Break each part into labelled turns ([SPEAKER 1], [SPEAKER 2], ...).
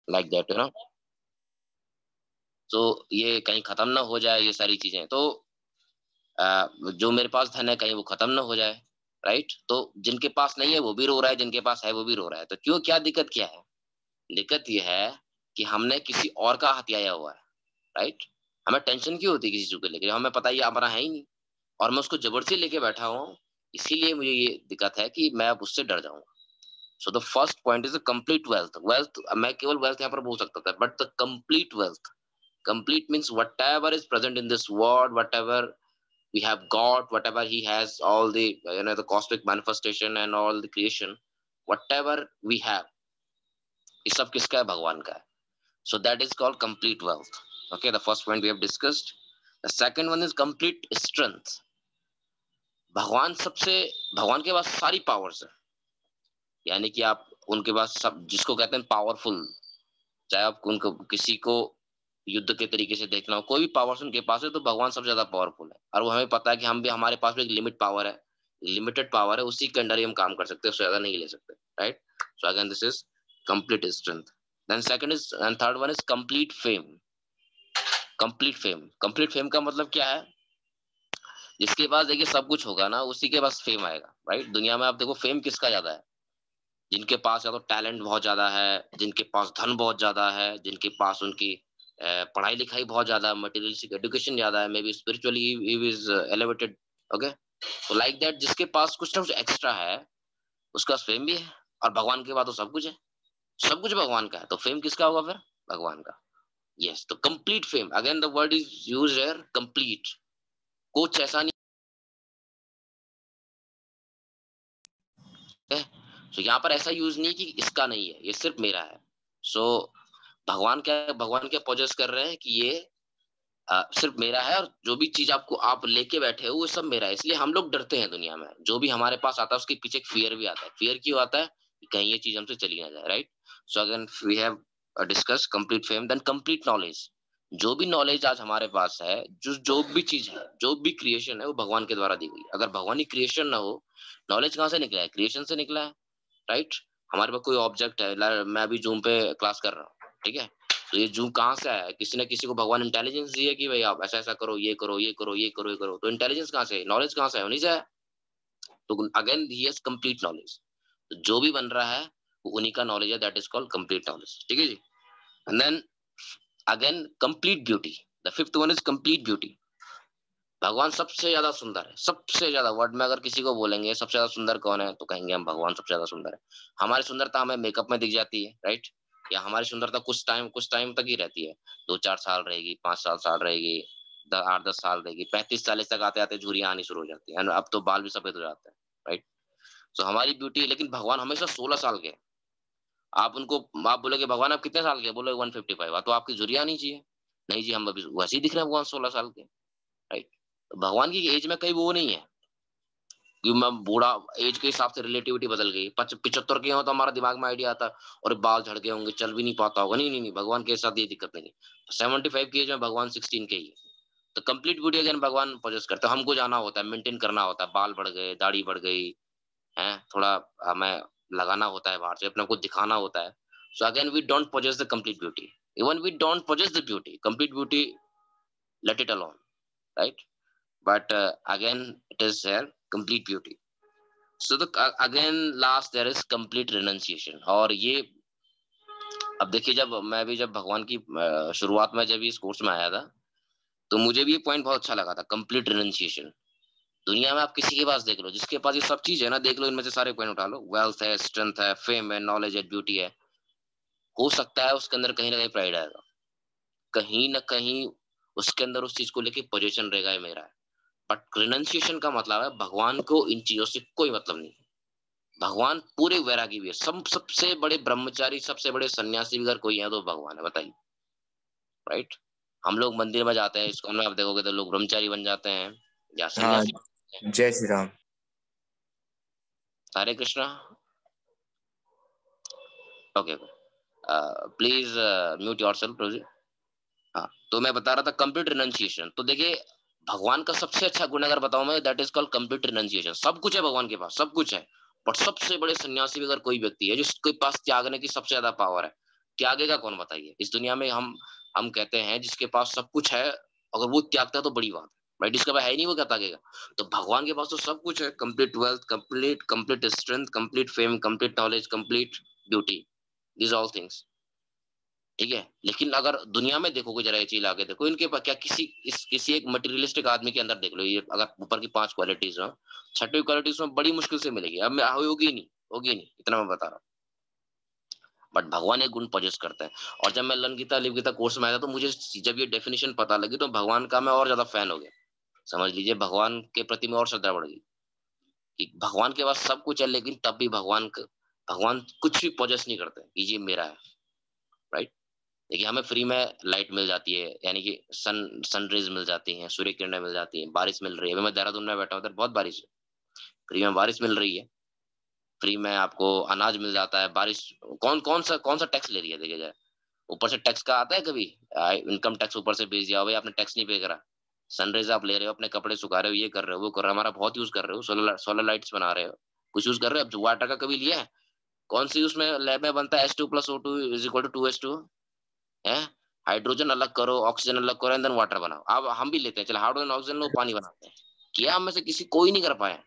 [SPEAKER 1] Like that, तो ये कहीं खत्म ना हो जाए ये सारी चीजें, तो जो मेरे पास धन है कहीं वो खत्म ना हो जाए, राइट? तो जिनके पास नहीं है वो भी रो रहा है, जिनके पास है वो भी रो रहा है, तो क्यों, क्या दिक्कत क्या है? दिक्कत ये है कि हमने किसी और का हथियाया हुआ है, राइट? हमें टेंशन क्यों होती है किसी चीज को लेकर, हमें पता है ये हमारा है ही नहीं, और मैं उसको जबरदस्ती लेके बैठा हूँ, इसीलिए मुझे ये दिक्कत है कि मैं अब उससे डर जाऊंगा। So the first point is the complete wealth. Wealth, मैं केवल वेल्थ यहाँ पर बोल सकता था, but the complete wealth, complete means whatever is present in this world, whatever we have got, whatever he has, all the the cosmic manifestation and all the creation, whatever we have, ये सब किसका है? भगवान का है। So that is called complete wealth. Okay, the first point we have discussed. The second one is complete strength. भगवान सबसे, भगवान के पास सारी पावर्स है, यानी कि आप उनके पास सब, जिसको कहते हैं पावरफुल, चाहे आप उनको किसी को युद्ध के तरीके से देखना हो, कोई भी पावर्स उनके पास है, तो भगवान सबसे ज्यादा पावरफुल है, और वो हमें पता है कि हम भी, हमारे पास भी एक लिमिट पावर है, लिमिटेड पावर है, उसी के अंडर ही हम काम कर सकते हैं, उससे ज्यादा नहीं ले सकते, right? So again this is complete strength. Then second is, and third one is complete fame. Complete fame, complete fame का मतलब क्या है? जिसके पास देखिए सब कुछ होगा ना, उसी के पास फेम आएगा, राइट? दुनिया में आप देखो फेम किसका ज्यादा है? जिनके पास या तो टैलेंट बहुत ज्यादा है, जिनके पास धन बहुत ज्यादा है, जिनके पास उनकी पढ़ाई लिखाई बहुत ज्यादा, मटेरियलिस्टिक एजुकेशन ज्यादा है, may be spiritually he is elevated. Okay, तो लाइक दैट, जिसके पास कुछ ना कुछ एक्स्ट्रा है, उसका फेम भी है, और भगवान के बाद तो सब कुछ है, सब कुछ भगवान का है, तो फेम किसका होगा फिर? भगवान का। यस, तो complete fame, again the word is used here, complete. कुछ ऐसा नहीं है, तो यहाँ पर ऐसा यूज नहीं कि इसका नहीं है, ये सिर्फ मेरा है। सो भगवान क्या पॉजेस कर रहे हैं कि ये सिर्फ मेरा है, और जो भी चीज आपको आप लेके बैठे हो वो सब मेरा है। इसलिए हम लोग डरते हैं दुनिया में, जो भी हमारे पास आता है उसके पीछे एक फियर भी आता है। फियर क्यों आता है? कि कहीं ये चीज हमसे चली ना जाए, right? So again we have discuss complete fame, then complete knowledge. जो भी नॉलेज आज हमारे पास है, जो जो भी चीज है, जो भी क्रिएशन है, वो भगवान के द्वारा दी गई। अगर भगवान ही क्रिएशन ना हो, नॉलेज कहाँ से निकला है? क्रिएशन से निकला है, राइट? हमारे पास कोई ऑब्जेक्ट है, मैं अभी जूम पे क्लास कर रहा हूँ, ठीक है? तो ये जूम कहाँ से आया है? किसी न किसी को भगवान इंटेलिजेंस दी है कि भाई आप ऐसा ऐसा करो, ये करो, ये करो, ये करो, ये करो। तो इंटेलिजेंस कहाँ से, नॉलेज कहाँ से है? उन्हीं से है। तो again he has complete knowledge. तो जो भी बन रहा है वो उन्हीं का नॉलेज है, that is called complete knowledge, ठीक है जी? And then again complete beauty. The fifth one is complete beauty. भगवान सबसे ज्यादा सुंदर है, सबसे ज्यादा। वर्ड में अगर किसी को बोलेंगे सबसे ज्यादा सुंदर कौन है, तो कहेंगे हम भगवान सबसे ज्यादा सुंदर है। हमारी सुंदरता हमें मेकअप में दिख जाती है, राइट? या हमारी सुंदरता कुछ टाइम तक ही रहती है, 2-4 साल रहेगी, 5-7 साल रहेगी, 8-10 साल रहेगी, 35-40 तक आते आते झुर्रियां आनी शुरू हो जाती है, अब तो बाल भी सफेद हो जाते हैं, राइट? तो हमारी ब्यूटी, लेकिन भगवान हमेशा 16 साल के हैं। आप बोलोगे भगवान आप कितने साल के? बोलो 155। तो आपकी झुर्रियां आनी चाहिए। नहीं जी, हम अभी वैसे ही दिख रहे हैं भगवान 16 साल के, राइट? भगवान की एज में कहीं वो नहीं है कि मैं बूढ़ा, एज के हिसाब से रिलेटिविटी बदल गई। 75 के हो तो हमारा दिमाग में आइडिया आता है, और बाल झड़ गए होंगे, चल भी नहीं पाता होगा। नहीं नहीं नहीं, भगवान के साथ ये दिक्कत नहीं है। 75 की एज में भगवान 16 के ही है। तो कंप्लीट ब्यूटी अगेन भगवान पोजेस करते हैं। हमको जाना होता है, मेंटेन करना होता है, बाल बढ़ गए, दाढ़ी बढ़ गई है, थोड़ा हमें लगाना होता है बाहर से, अपने को दिखाना होता है। So again we don't possess the complete beauty. Even we don't possess the beauty, complete beauty, let it alone, right? But again, it is here complete beauty. So the again last there is complete renunciation. और ये, अब देखिए, जब भगवान की शुरुआत में जब इस कोर्स में आया था, तो मुझे भी ये पॉइंट बहुत अच्छा लगा था, कंप्लीट रिनंसिएशन। दुनिया में आप किसी के पास देख लो, जिसके पास ये सब चीज है ना, देख लो, इनमें से सारे पॉइंट उठा लो, वेल्थ है, स्ट्रेंथ है, फेम है, नॉलेज है, ब्यूटी है, हो सकता है उसके अंदर कहीं ना कहीं प्राइड आएगा, कहीं ना कहीं उसके अंदर उस चीज को लेके पोजीशन रहेगा, ये मेरा है। बट रिनंसिएशन का मतलब है भगवान को इन चीजों से कोई मतलब नहीं। भगवान पूरे वैरागी भी है, सबसे बड़े ब्रह्मचारी, सबसे बड़े सन्यासी भी अगर कोई है तो भगवान है, बताइए, राइट? हम लोग मंदिर में जाते हैं, इसको में आप देखोगे तो लोग ब्रह्मचारी बन जाते हैं या
[SPEAKER 2] हाँ,
[SPEAKER 1] सन्यासी बनते हैं।
[SPEAKER 2] जय Shri Ram.
[SPEAKER 1] Hare Krishna. Okay, please mute yourself. हाँ, तो मैं बता रहा था कंप्लीट रिनंसिएशन। तो देखिए, भगवान का सबसे अच्छा गुण अगर बताऊं मैं, that is called complete renunciation. सब कुछ है भगवान के पास, सब कुछ है, बट सबसे बड़े सन्यासी भी अगर कोई व्यक्ति है जिसके पास त्यागने की सबसे ज्यादा पावर है, त्यागेगा कौन बताइए? इस दुनिया में हम कहते हैं जिसके पास सब कुछ है, अगर वो त्यागता है तो बड़ी बात है, भाई जिसके पास है ही नहीं वो क्या त्यागेगा? तो भगवान के पास तो सब कुछ है, complete wealth, complete complete strength, complete fame, complete knowledge, complete beauty, these all things, ठीक है? लेकिन अगर दुनिया में देखोगे, जरा ये चीज आगे देखो, इनके पास क्या, किसी एक मटेरियलिस्टिक आदमी के अंदर देख लो, ये अगर ऊपर की 5 क्वालिटीज हो, छठी क्वालिटी उसमें बड़ी मुश्किल से मिलेगी। अब मैं होगी नहीं, इतना मैं बता रहा हूँ। बट भगवान एक गुण पजेस करते हैं। और जब मैं लन गीता लिव गीता कोर्स में आया था, तो मुझे जब ये डेफिनेशन पता लगी, तो भगवान का मैं और ज्यादा फैन हो गया। समझ लीजिए, भगवान के प्रति में और श्रद्धा बढ़ गई कि भगवान के पास सब कुछ है, लेकिन तब भी भगवान कुछ भी पजेस नहीं करते कि ये मेरा है, राइट? देखिए, हमें फ्री में लाइट मिल जाती है, यानी कि सनरेज मिल जाती हैं, सूर्य किरणें मिल जाती हैं, बारिश मिल रही है। अभी मैं देहरादून में बैठा हूँ, उधर बहुत बारिश है, फ्री में बारिश मिल रही है, फ्री में आपको अनाज मिल जाता है। बारिश कौन सा टैक्स ले रही है, देखिए जाए, ऊपर से टैक्स का आता है कभी? इनकम टैक्स ऊपर से भेज दिया हो, भाई आपने टैक्स नहीं पे करा, सनरेज आप ले रहे हो, अपने कपड़े सुखा रहे हो, ये कर रहे हो, वो कर रहे हो, हमारा बहुत यूज कर रहे हो, सोलर लाइट्स बना रहे हो, कुछ यूज कर रहे हो। अब जो वाटर का कभी लिया है? कौन सी उसमें लैब में बनता है H2+O2 = 2H2 है? हाइड्रोजन अलग करो, ऑक्सीजन अलग करो, एंड देन वाटर बनाओ। अब हम भी लेते हैं, चलो हाइड्रोजन ऑक्सीजन लो, पानी बनाते हैं। किया हम में से किसी कोई नहीं कर पाया,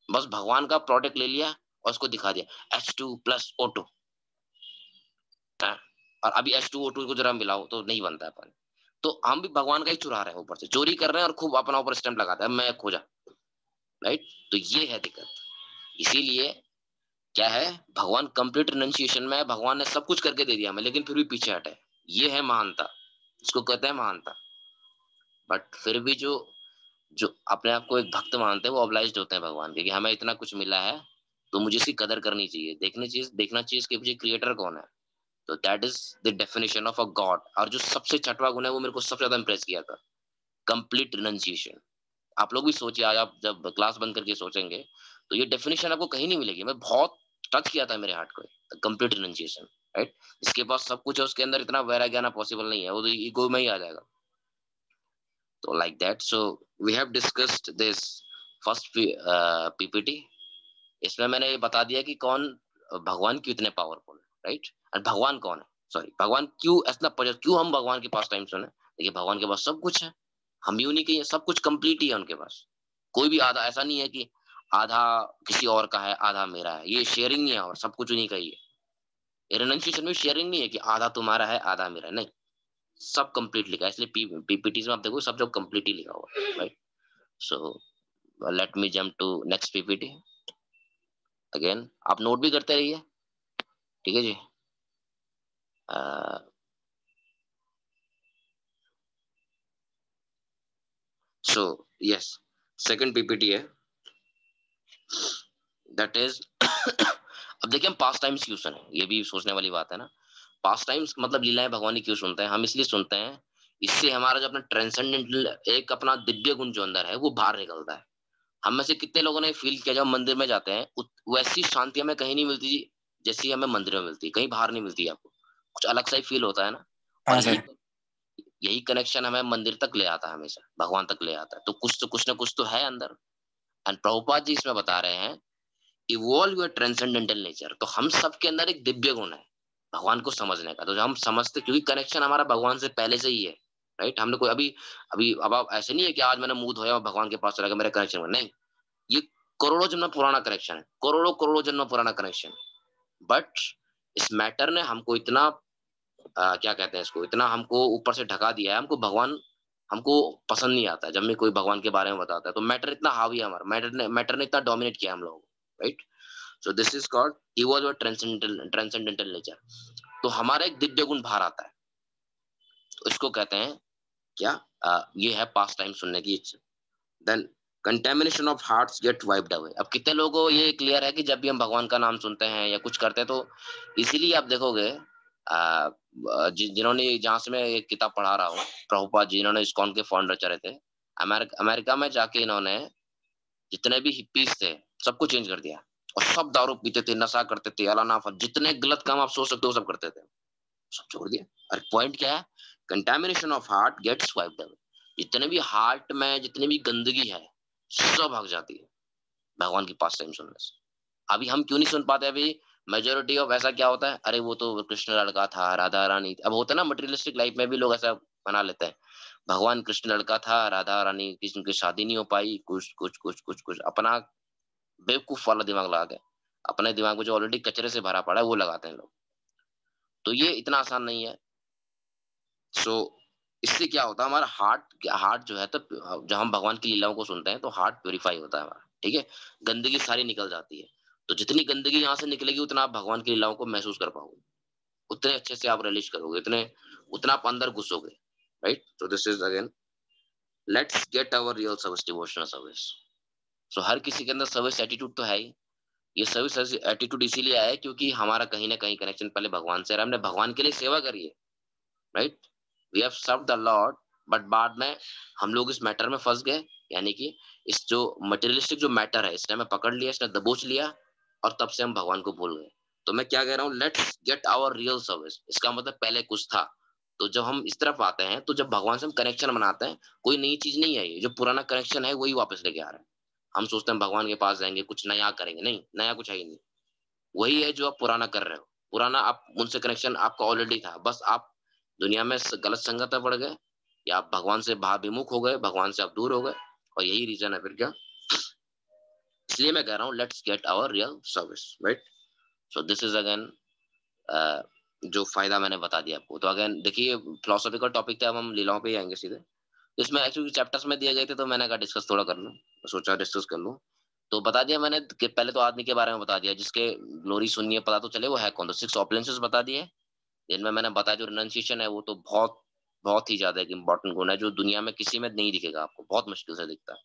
[SPEAKER 1] बस भगवान का प्रोडक्ट ले लिया और उसको दिखा दिया H2+O2, और अभी H2O2 को जरा मिलाओ तो नहीं बनता है पानी। तो हम भी भगवान का ही चुरा रहे हैं, ऊपर से चोरी कर रहे हैं और खूब अपना ऊपर स्टैंप लगाते हैं, मैं खोजा, राइट? तो ये है दिक्कत। इसीलिए क्या है, भगवान कंप्लीट रिनंसिएशन में है, भगवान ने सब कुछ करके दे दिया हमें, लेकिन फिर भी पीछे हटे। ये है महानता, इसको कहते हैं महानता। बट फिर भी जो जो अपने आप को एक भक्त मानते हैं, वो ऑब्लाइज्ड होते हैं भगवान के कि हमें इतना कुछ मिला है, तो मुझे इसकी कदर करनी चाहिए, देखना चाहिए इसके पीछे क्रिएटर कौन है। तो that is the definition of a God. और जो सबसे छठवां गुण है, वो मेरे को सबसे ज्यादा इंप्रेस किया था, कंप्लीट रिनंसिएशन। आप लोग भी सोचिए, आज आप जब क्लास बंद करके सोचेंगे, तो ये डेफिनेशन आपको कहीं नहीं मिलेगी। मैं बहुत टच किया था मेरे हार्ट को, कंप्लीट रिनंसिएशन, राइट? इसके पास सब कुछ है, उसके अंदर इतना वैराग्य आना पॉसिबल नहीं है, वो तो ईगो में ही आ जाएगा। तो like that, so we have discussed this first PPT. इसमें मैंने ये बता दिया कि कौन भगवान क्यों इतने पावरफुल है, राइट? और भगवान कौन है, सॉरी, भगवान क्यों इतना क्यों हम भगवान के पास टाइम सुने? देखिए, भगवान के पास सब कुछ है, हम यूनिक ही है, सब कुछ कंप्लीट ही है उनके पास। कोई भी आधा ऐसा नहीं है कि आधा किसी और का है, आधा मेरा है, ये शेयरिंग नहीं है, और सब कुछ उन्हीं का ही है। रिनंसिएशन में शेयरिंग नहीं है कि आधा तुम्हारा है आधा मेरा है, नहीं, सब कंप्लीट लिखा है। इसलिए पीपीटीज में आप देखो, सब जो कंप्लीट ही लिखा हुआ है, right? So let me jump to next PPT. Again आप नोट भी करते रहिए, ठीक है जी? सो यस, सेकंड पीपीटी है, दैट इज अब देखिए, हम पास टाइम्स क्यों सुने, ये भी सोचने वाली बात है ना। पास टाइम्स मतलब लीलाएं भगवान की क्यों सुनते हैं? हम इसलिए सुनते हैं, इससे हमारा जो अपना ट्रांसेंडेंटल एक अपना दिव्य गुण जो अंदर है, वो बाहर निकलता है। हम में से कितने लोगों ने फील किया, जब मंदिर में जाते हैं, वैसी शांति हमें कहीं नहीं मिलती जैसी हमें मंदिर में मिलती है, कहीं बाहर नहीं मिलती है। आपको कुछ अलग सा ही फील होता है ना। और
[SPEAKER 2] हाँ
[SPEAKER 1] यही
[SPEAKER 2] सर।
[SPEAKER 1] यही कनेक्शन हमें मंदिर तक ले आता है, हमेशा भगवान तक ले आता है। तो कुछ ना कुछ तो है अंदर। एंड प्रभुपाद जी इसमें बता रहे हैं, इवॉल्व योर ट्रांसेंडेंटल नेचर। तो हम सबके अंदर एक दिव्य गुण है भगवान को समझने का। तो जो हम समझते, क्योंकि कनेक्शन हमारा भगवान से पहले से ही है, राइट? हमने कोई अभी अभी अब आप ऐसे नहीं है कि आज मैंने मुंह धोया और भगवान के पास चला गया, मेरे कनेक्शन में नहीं। ये करोड़ों जन्म पुराना कनेक्शन है, करोड़ों करोड़ों जन्म पुराना कनेक्शन। बट इस मैटर ने हमको इतना क्या कहते हैं इसको, इतना हमको ऊपर से ढका दिया है, हमको पसंद नहीं आता है जब मैं कोई भगवान के बारे में बताता है। तो मैटर इतना हावी है हमारा, मैटर ने इतना डोमिनेट किया हम लोगों को, right? So this is called evolve your transcendental nature. तो हमारा एक दिव्य गुण बाहर आता है, तो इसको कहते हैं क्या? ये है पास टाइम सुनने की इच्छा। Then contamination of hearts get wiped away. अब कितने लोगों को ये क्लियर है कि जब भी हम भगवान का नाम सुनते हैं या कुछ करते हैं, तो इसीलिए आप देखोगे जिन्होंने, जहां से मैं एक किताब पढ़ा रहा हूँ, प्रभुपाद जी, इन्होंने इस्कॉन के फाउंडर चले थे। अमेरिका में जाके इन्होंने जितने भी हिप्पीज थे, सबको चेंज कर दिया। और सब दारू पीते थे, नशा करते थे, अलाना जितने गलत काम आप सोच सकते हो सब करते थे, सब छोड़ दिया। और पॉइंट क्या है? Contamination of heart gets wiped away. जितने भी हार्ट में जितनी भी गंदगी है, सब भाग जाती है भगवान की पास टाइम सुनने से। अभी हम क्यों नहीं सुन पाते? अभी मेजोरिटी ऑफ ऐसा क्या होता है, अरे वो तो कृष्ण लड़का था, राधा रानी। अब होता है ना मटेरियलिस्टिक लाइफ में भी लोग ऐसा बना लेते हैं, भगवान कृष्ण लड़का था, राधा रानी कृष्ण की शादी नहीं हो पाई, कुछ कुछ कुछ कुछ कुछ अपना बेवकूफ वाला दिमाग लगा के, अपने दिमाग में जो ऑलरेडी कचरे से भरा पड़ा है वो लगाते हैं लोग। तो ये इतना आसान नहीं है। सो इससे क्या होता है, हमारा हार्ट हार्ट जो है, तो जब हम भगवान की लीलाओं को सुनते हैं तो हार्ट प्योरीफाई होता है हमारा, ठीक है, गंदगी सारी निकल जाती है। तो जितनी गंदगी यहाँ से निकलेगी उतना आप भगवान की लीलाओं को महसूस कर पाओगे, उतने अच्छे से आप रिलीज करोगे, उतने उतना आप अंदर घुसोगे, राइट। तो this is again, let's get our real service, devotional service. So हर किसी के अंदर सर्विस एटीट्यूड तो है ही। ये सर्विस एटीट्यूड इसीलिए आया है क्योंकि हमारा कहीं ना कहीं कनेक्शन पहले भगवान से है, हमने भगवान के लिए सेवा करी है, right. We have serve the lord, but बाद में हम लोग इस मैटर में फंस गए, यानी कि इस जो मटेरियलिस्टिक जो मैटर है इसने हमें पकड़ लिया, इसने दबोच लिया, और तब से हम भगवान को भूल गए। तो मैं क्या कह रहा हूँ, let's get our real service, इसका मतलब पहले कुछ था। तो जब हम इस तरफ आते हैं, तो जब भगवान से हम कनेक्शन बनाते हैं, कोई नई चीज नहीं है, ये जो पुराना कनेक्शन है वही वापस लेके आ रहा है। हम सोचते हैं भगवान के पास जाएंगे कुछ नया करेंगे, नहीं, नया कुछ है ही नहीं, वही है जो आप पुराना कर रहे हो। पुराना, आप उनसे कनेक्शन आपका ऑलरेडी था, बस आप दुनिया में गलत संगत में पड़ गए, या आप भगवान से भावविमुख हो गए, भगवान से आप दूर हो गए, और यही रीजन है फिर क्या। इसलिए मैं कह रहा हूँ let's get our real service, right. So this is again जो फायदा मैंने बता दिया आपको। तो अगेन देखिए, फिलोसॉफिकल टॉपिक था, अब हम लीलाओं पे ही आएंगे सीधे। इसमें एक्चुअली चैप्टर्स में दिए गए थे, तो मैंने कहा डिस्कस थोड़ा कर लूं, सोचा डिस्कस कर लूं। तो बता दिया मैंने कि पहले तो आदमी के बारे में बता दिया, जिसके ग्लोरी सुननी है पता तो चले वो है कौन। तो 6 ऑपलेंसेस बता दिए, जिनमें मैंने बताया जो रिनंसिएशन है वो तो बहुत बहुत ही ज्यादा एक इंपॉर्टेंट गुण है, जो दुनिया में किसी में नहीं दिखेगा आपको, बहुत मुश्किल से दिखता है,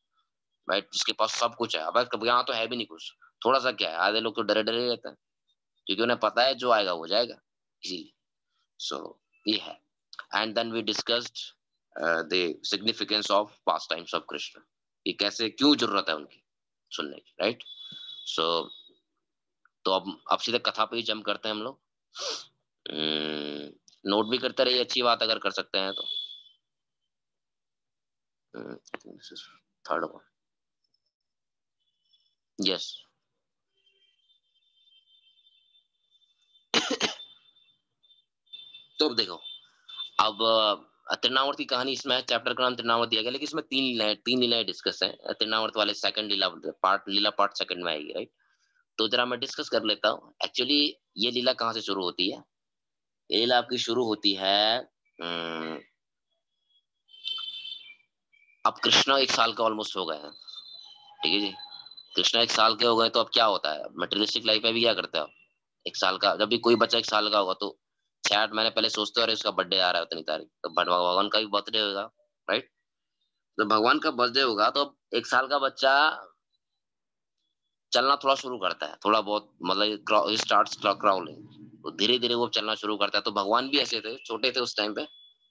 [SPEAKER 1] राइट। जिसके पास सब कुछ है, अब कभी यहाँ तो है भी नहीं कुछ, थोड़ा सा क्या है, आधे लोग तो डरे डरे रहते हैं, क्योंकि उन्हें पता है जो आएगा वो जाएगा, इसीलिए। सो ये है। And then we discussed the significance of past times of Krishna, कि कैसे क्यों जरूरत है उनकी सुनने की, राइट। सो तो अब सीधे कथा पे ही जंप करते हैं हम लोग। नोट भी करते रहिए, अच्छी बात अगर कर सकते हैं तो। Third one, yes. तो अब देखो, अब तृणावर्त की कहानी, इसमें चैप्टर का नाम तृणावर्त दिया गया, लेकिन इसमें 3 लीलाएं डिस्कस है। तृणावर्त वाले सेकंड लीला पार्ट सेकंड में आएगी, राइट। तो जरा मैं डिस्कस कर लेता हूँ एक्चुअली ये लीला कहाँ से शुरू होती है। ये लीला आपकी शुरू होती है, अब कृष्णा 1 साल का ऑलमोस्ट हो गए हैं, ठीक है जी। कृष्णा 1 साल के हो गए, तो अब क्या होता है मटेरियलिस्टिक लाइफ में भी, क्या करते हो 1 साल का, जब भी कोई बच्चा 1 साल का होगा तो 6-8 महीने पहले सोचते हो अरे उसका बर्थडे आ रहा है उतनी तारीख, तो भगवान का भी बर्थडे होगा, राइट। तो भगवान का बर्थडे होगा, तो अब 1 साल का बच्चा चलना थोड़ा शुरू करता है, थोड़ा बहुत, मतलब स्टार्ट्स क्राउलिंग, तो धीरे धीरे वो चलना शुरू करता है। तो भगवान भी ऐसे थे, छोटे थे उस टाइम पे,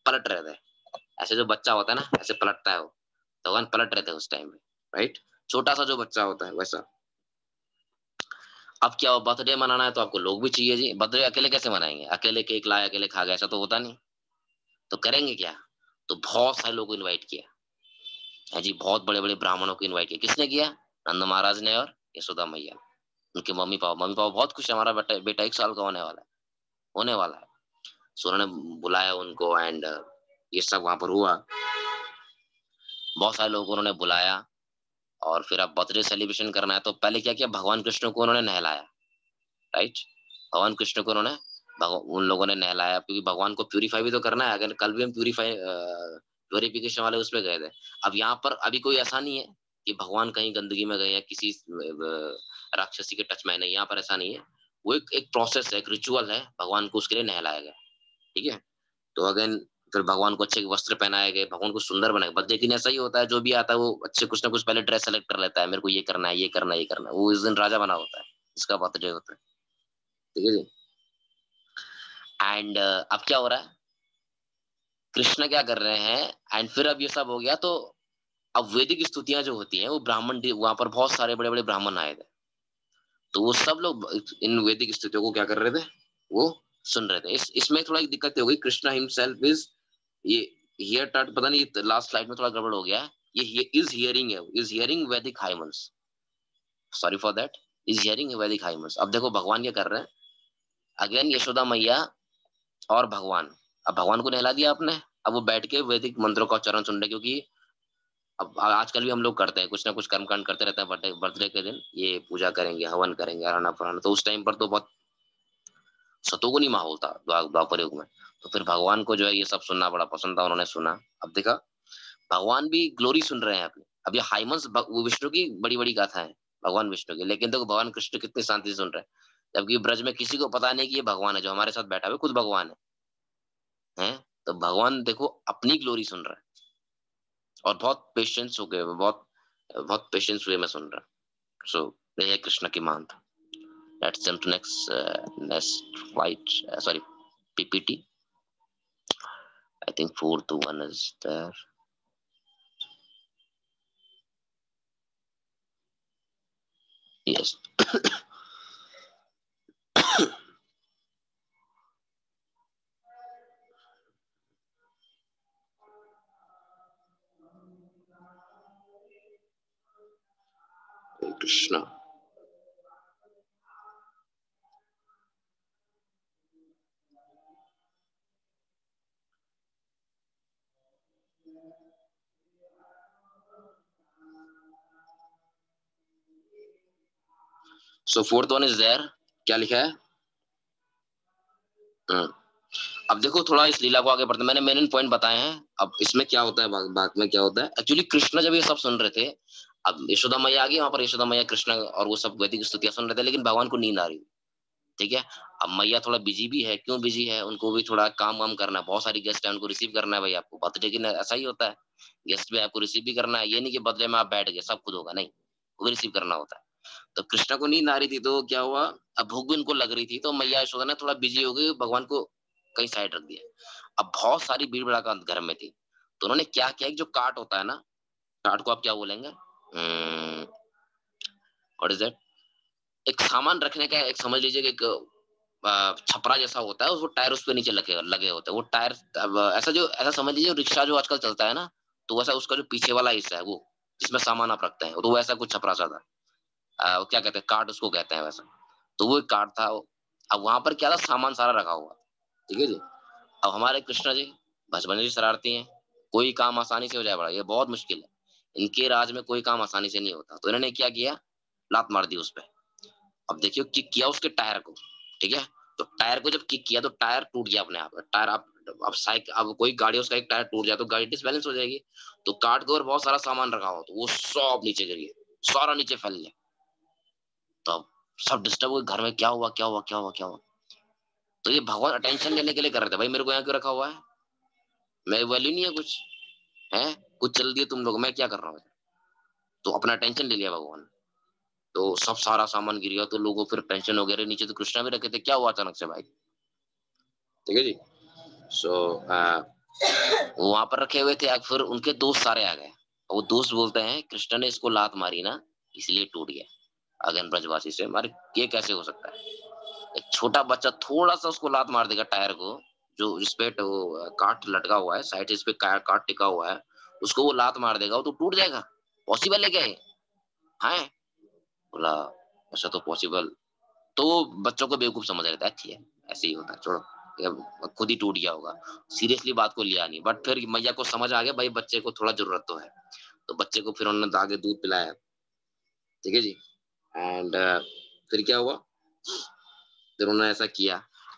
[SPEAKER 1] पलट रहे थे, ऐसे जो बच्चा होता है ना ऐसे पलटता है वो, तो भगवान पलट रहे थे उस टाइम पे, राइट। छोटा सा जो बच्चा होता है वैसा। अब क्या हो, बर्थडे मनाना है तो आपको लोग भी चाहिए जी, बर्थडे अकेले कैसे मनाएंगे, अकेले केक लाए अकेले खा गए, ऐसा तो होता नहीं। तो करेंगे क्या, तो बहुत सारे लोगों को इन्वाइट किया है जी, बहुत बड़े बड़े ब्राह्मणों को इन्वाइट किया। किसने किया, नंद महाराज ने और यशोदा मैया। उनके मम्मी पापा बहुत खुश है, हमारा बेटा बेटा 1 साल का होने वाला है। सो उन्होंने बुलाया उनको, एंड ये सब वहां पर हुआ, बहुत सारे लोगों को उन्होंने बुलाया। और फिर अब बर्थडे सेलिब्रेशन करना है, तो पहले क्या किया, भगवान कृष्ण को उन्होंने नहलाया, राइट। भगवान कृष्ण को उन्होंने उन लोगों ने नहलाया, क्योंकि भगवान को प्यूरिफाई भी तो करना है। अगर कल भी हम प्यूरिफिकेशन वाले उसमें गए थे। अब यहाँ पर अभी कोई ऐसा नहीं है कि भगवान कहीं गंदगी में गए या किसी राक्षसी के टच में, नहीं, यहाँ पर ऐसा नहीं है। वो एक प्रोसेस है, एक रिचुअल है, भगवान को उसके लिए नहलाया गया, ठीक है। तो अगेन फिर भगवान को अच्छे वस्त्र पहनाए गए, भगवान को सुंदर बनाए। बस लेकिन ऐसा ही होता है, जो भी आता है वो अच्छे कुछ ना कुछ पहले ड्रेस सेलेक्ट कर लेता है, मेरे को ये करना है, ये करना है, ये करना है, वो इस दिन राजा बना होता है, इसका बर्थडे होता है, ठीक है जी। एंड अब क्या हो रहा है, कृष्ण क्या कर रहे हैं, एंड फिर अब ये सब हो गया, तो अब वैदिक स्तुतियां जो होती हैं वो ब्राह्मण, वहां पर बहुत सारे बड़े बड़े ब्राह्मण आए थे, तो वो सब लोग इन वैदिक स्तुतियों को क्या कर रहे थे, वो सुन रहे थे। इसमें थोड़ा एक दिक्कत हो गई, कृष्णा हिमसेल्फ इज, ये हियर टर्ट, पता नहीं लास्ट स्लाइड में थोड़ा गड़बड़ हो गया है, ये इज हियरिंग वैदिक हाइमन्स, sorry for that, is hearing वैदिक हाइमन्स। अब देखो भगवान क्या कर रहे हैं, अगेन यशोदा मैया और भगवान, अब भगवान को नहला दिया आपने, अब वो बैठ के वैदिक मंत्रों का उच्चारण सुन रहे, क्योंकि अब आजकल भी हम लोग करते हैं, कुछ ना कुछ कर्मकांड करते रहते हैं, बर्थडे बर्थडे के दिन ये पूजा करेंगे, हवन करेंगे, आराना फराना, तो उस टाइम पर तो बहुत सतोगुनी माहौल था द्वापर युग में। तो फिर भगवान को जो है ये सब सुनना बड़ा पसंद था, उन्होंने सुना। अब देखा भगवान भी ग्लोरी सुन रहे हैं अपनी। अब ये हाइमन्स वो विष्णु की बड़ी बड़ी गाथा है, भगवान विष्णु की, लेकिन देखो भगवान कृष्ण कितनी शांति से सुन रहे हैं, जबकि ब्रज में किसी को पता नहीं कि ये भगवान है, जो हमारे साथ बैठा हुआ खुद भगवान है। तो भगवान देखो अपनी ग्लोरी सुन रहा है, और बहुत पेशेंस हो गए, बहुत बहुत पेशेंस वे में सुन रहा है। सो ये है कृष्ण की महानता। Let's jump to next fight, sorry PPT. I think 4-1 is there. Yes. Krishna. So 4th 1 is there. क्या लिखा है? हम्म। अब देखो थोड़ा इस लीला को आगे बढ़ते, मैंने मेन पॉइंट बताए हैं। अब इसमें क्या होता है, बाद में क्या होता है, एक्चुअली कृष्ण जब ये सब सुन रहे थे, अब यशोदा मैया आ गई वहां पर, यशोदा मैया कृष्ण और वो सब वैदिक स्तुतियां सुन रहे थे, लेकिन भगवान को नींद आ रही थी। ठीक है। अब मैया थोड़ा बिजी भी है, क्यों बिजी है, उनको भी थोड़ा काम वाम करना है, बहुत सारी गेस्ट है, उनको रिसीव करना है। भाई आपको बर्थडे की ऐसा ही होता है, गेस्ट भी आपको रिसीव भी करना है, ये नहीं कि बदले में आप बैठ गए सब खुद होगा, नहीं, वो भी रिसीव करना होता है। तो कृष्णा को नींद आ रही थी, तो क्या हुआ, अब भूख भी उनको लग रही थी, तो मैया यशोदा ने थोड़ा बिजी हो गई, भगवान को कहीं साइड रख दिया। अब बहुत सारी भीड़ भड़ाका घर में थी, तो उन्होंने क्या किया, एक जो कार्ट होता है ना, कार्ट को आप क्या बोलेंगे, व्हाट इज दैट, एक सामान रखने का, एक समझ लीजिए कि एक छपरा जैसा होता है, वो टायर उस पे नीचे लगे लगे होते हैं, वो टायर ऐसा जो ऐसा समझ लीजिए रिक्शा जो आजकल चलता है ना, तो वैसा उसका जो पीछे वाला हिस्सा है वो, जिसमें सामान आप रखते हैं, तो वैसा कुछ छपरा सा था। वो क्या कहते हैं, कार्ट उसको कहते हैं वैसा। तो वो एक कार्ट था। अब वहां पर क्या था, सामान सारा रखा हुआ। ठीक है जी। अब हमारे कृष्णा जी बचपन से शरारती हैं, कोई काम आसानी से हो जाए बड़ा ये बहुत मुश्किल है, इनके राज में कोई काम आसानी से नहीं होता। तो इन्होंने क्या किया, लात मार दी उस पे। अब देखियो किक किया उसके टायर को। ठीक है। तो टायर को जब किक किया तो टायर टूट गया अपने आप। टायर अब साइकिल, अब कोई गाड़ी उसका एक टायर टूट जाए तो गाड़ी डिसबैलेंस हो जाएगी। तो कार्ट के ऊपर बहुत सारा सामान रखा हुआ, तो वो सब नीचे गिर गया, सारा नीचे फैल गया। तो अब सब डिस्टर्ब हुए, घर में क्या हुआ क्या हुआ क्या हुआ क्या हुआ। तो ये भगवान अटेंशन लेने के लिए कर रहे थे, भाई मेरे को यहाँ क्यों रखा हुआ है, मैं वैल्यू नहीं है कुछ, है कुछ चल दिए तुम लोग, मैं क्या कर रहा हूँ। तो अपना टेंशन ले लिया भगवान। तो सब सारा सामान गिर गया, तो लोगों फिर टेंशन हो गया, नीचे तो कृष्णा भी रखे थे, क्या हुआ अचानक से भाई। ठीक है जी। सो वो वहां पर रखे हुए थे, अब फिर उनके दोस्त सारे आ गए। वो दोस्त बोलते हैं कृष्ण ने इसको लात मारी ना, इसलिए टूट गया। अगेन ब्रजवासी से मारे, ये कैसे हो सकता है, एक छोटा बच्चा थोड़ा सा उसको लात मार देगा टायर को, जो जिसपे वो काट लटका हुआ है, साइड इस पे काट टिका हुआ है, उसको वो लात मार देगा, वो तो टूट जाएगा। पॉसिबल है क्या ये? हाँ। बोला ऐसा तो पॉसिबल। तो वो बच्चों को बेवकूफ समझ रहे थे, अच्छी है, ऐसे ही होता है, छोड़ो, ये खुद ही टूट गया होगा। सीरियसली बात को लिया नहीं, बट फिर मैया को समझ आ गया भाई बच्चे को थोड़ा जरूरत तो है। तो बच्चे को फिर उन्होंने आगे दूध पिलाया। ठीक है जी। एंड फिर क्या हुआ, फिर उन्होंने ऐसा किया।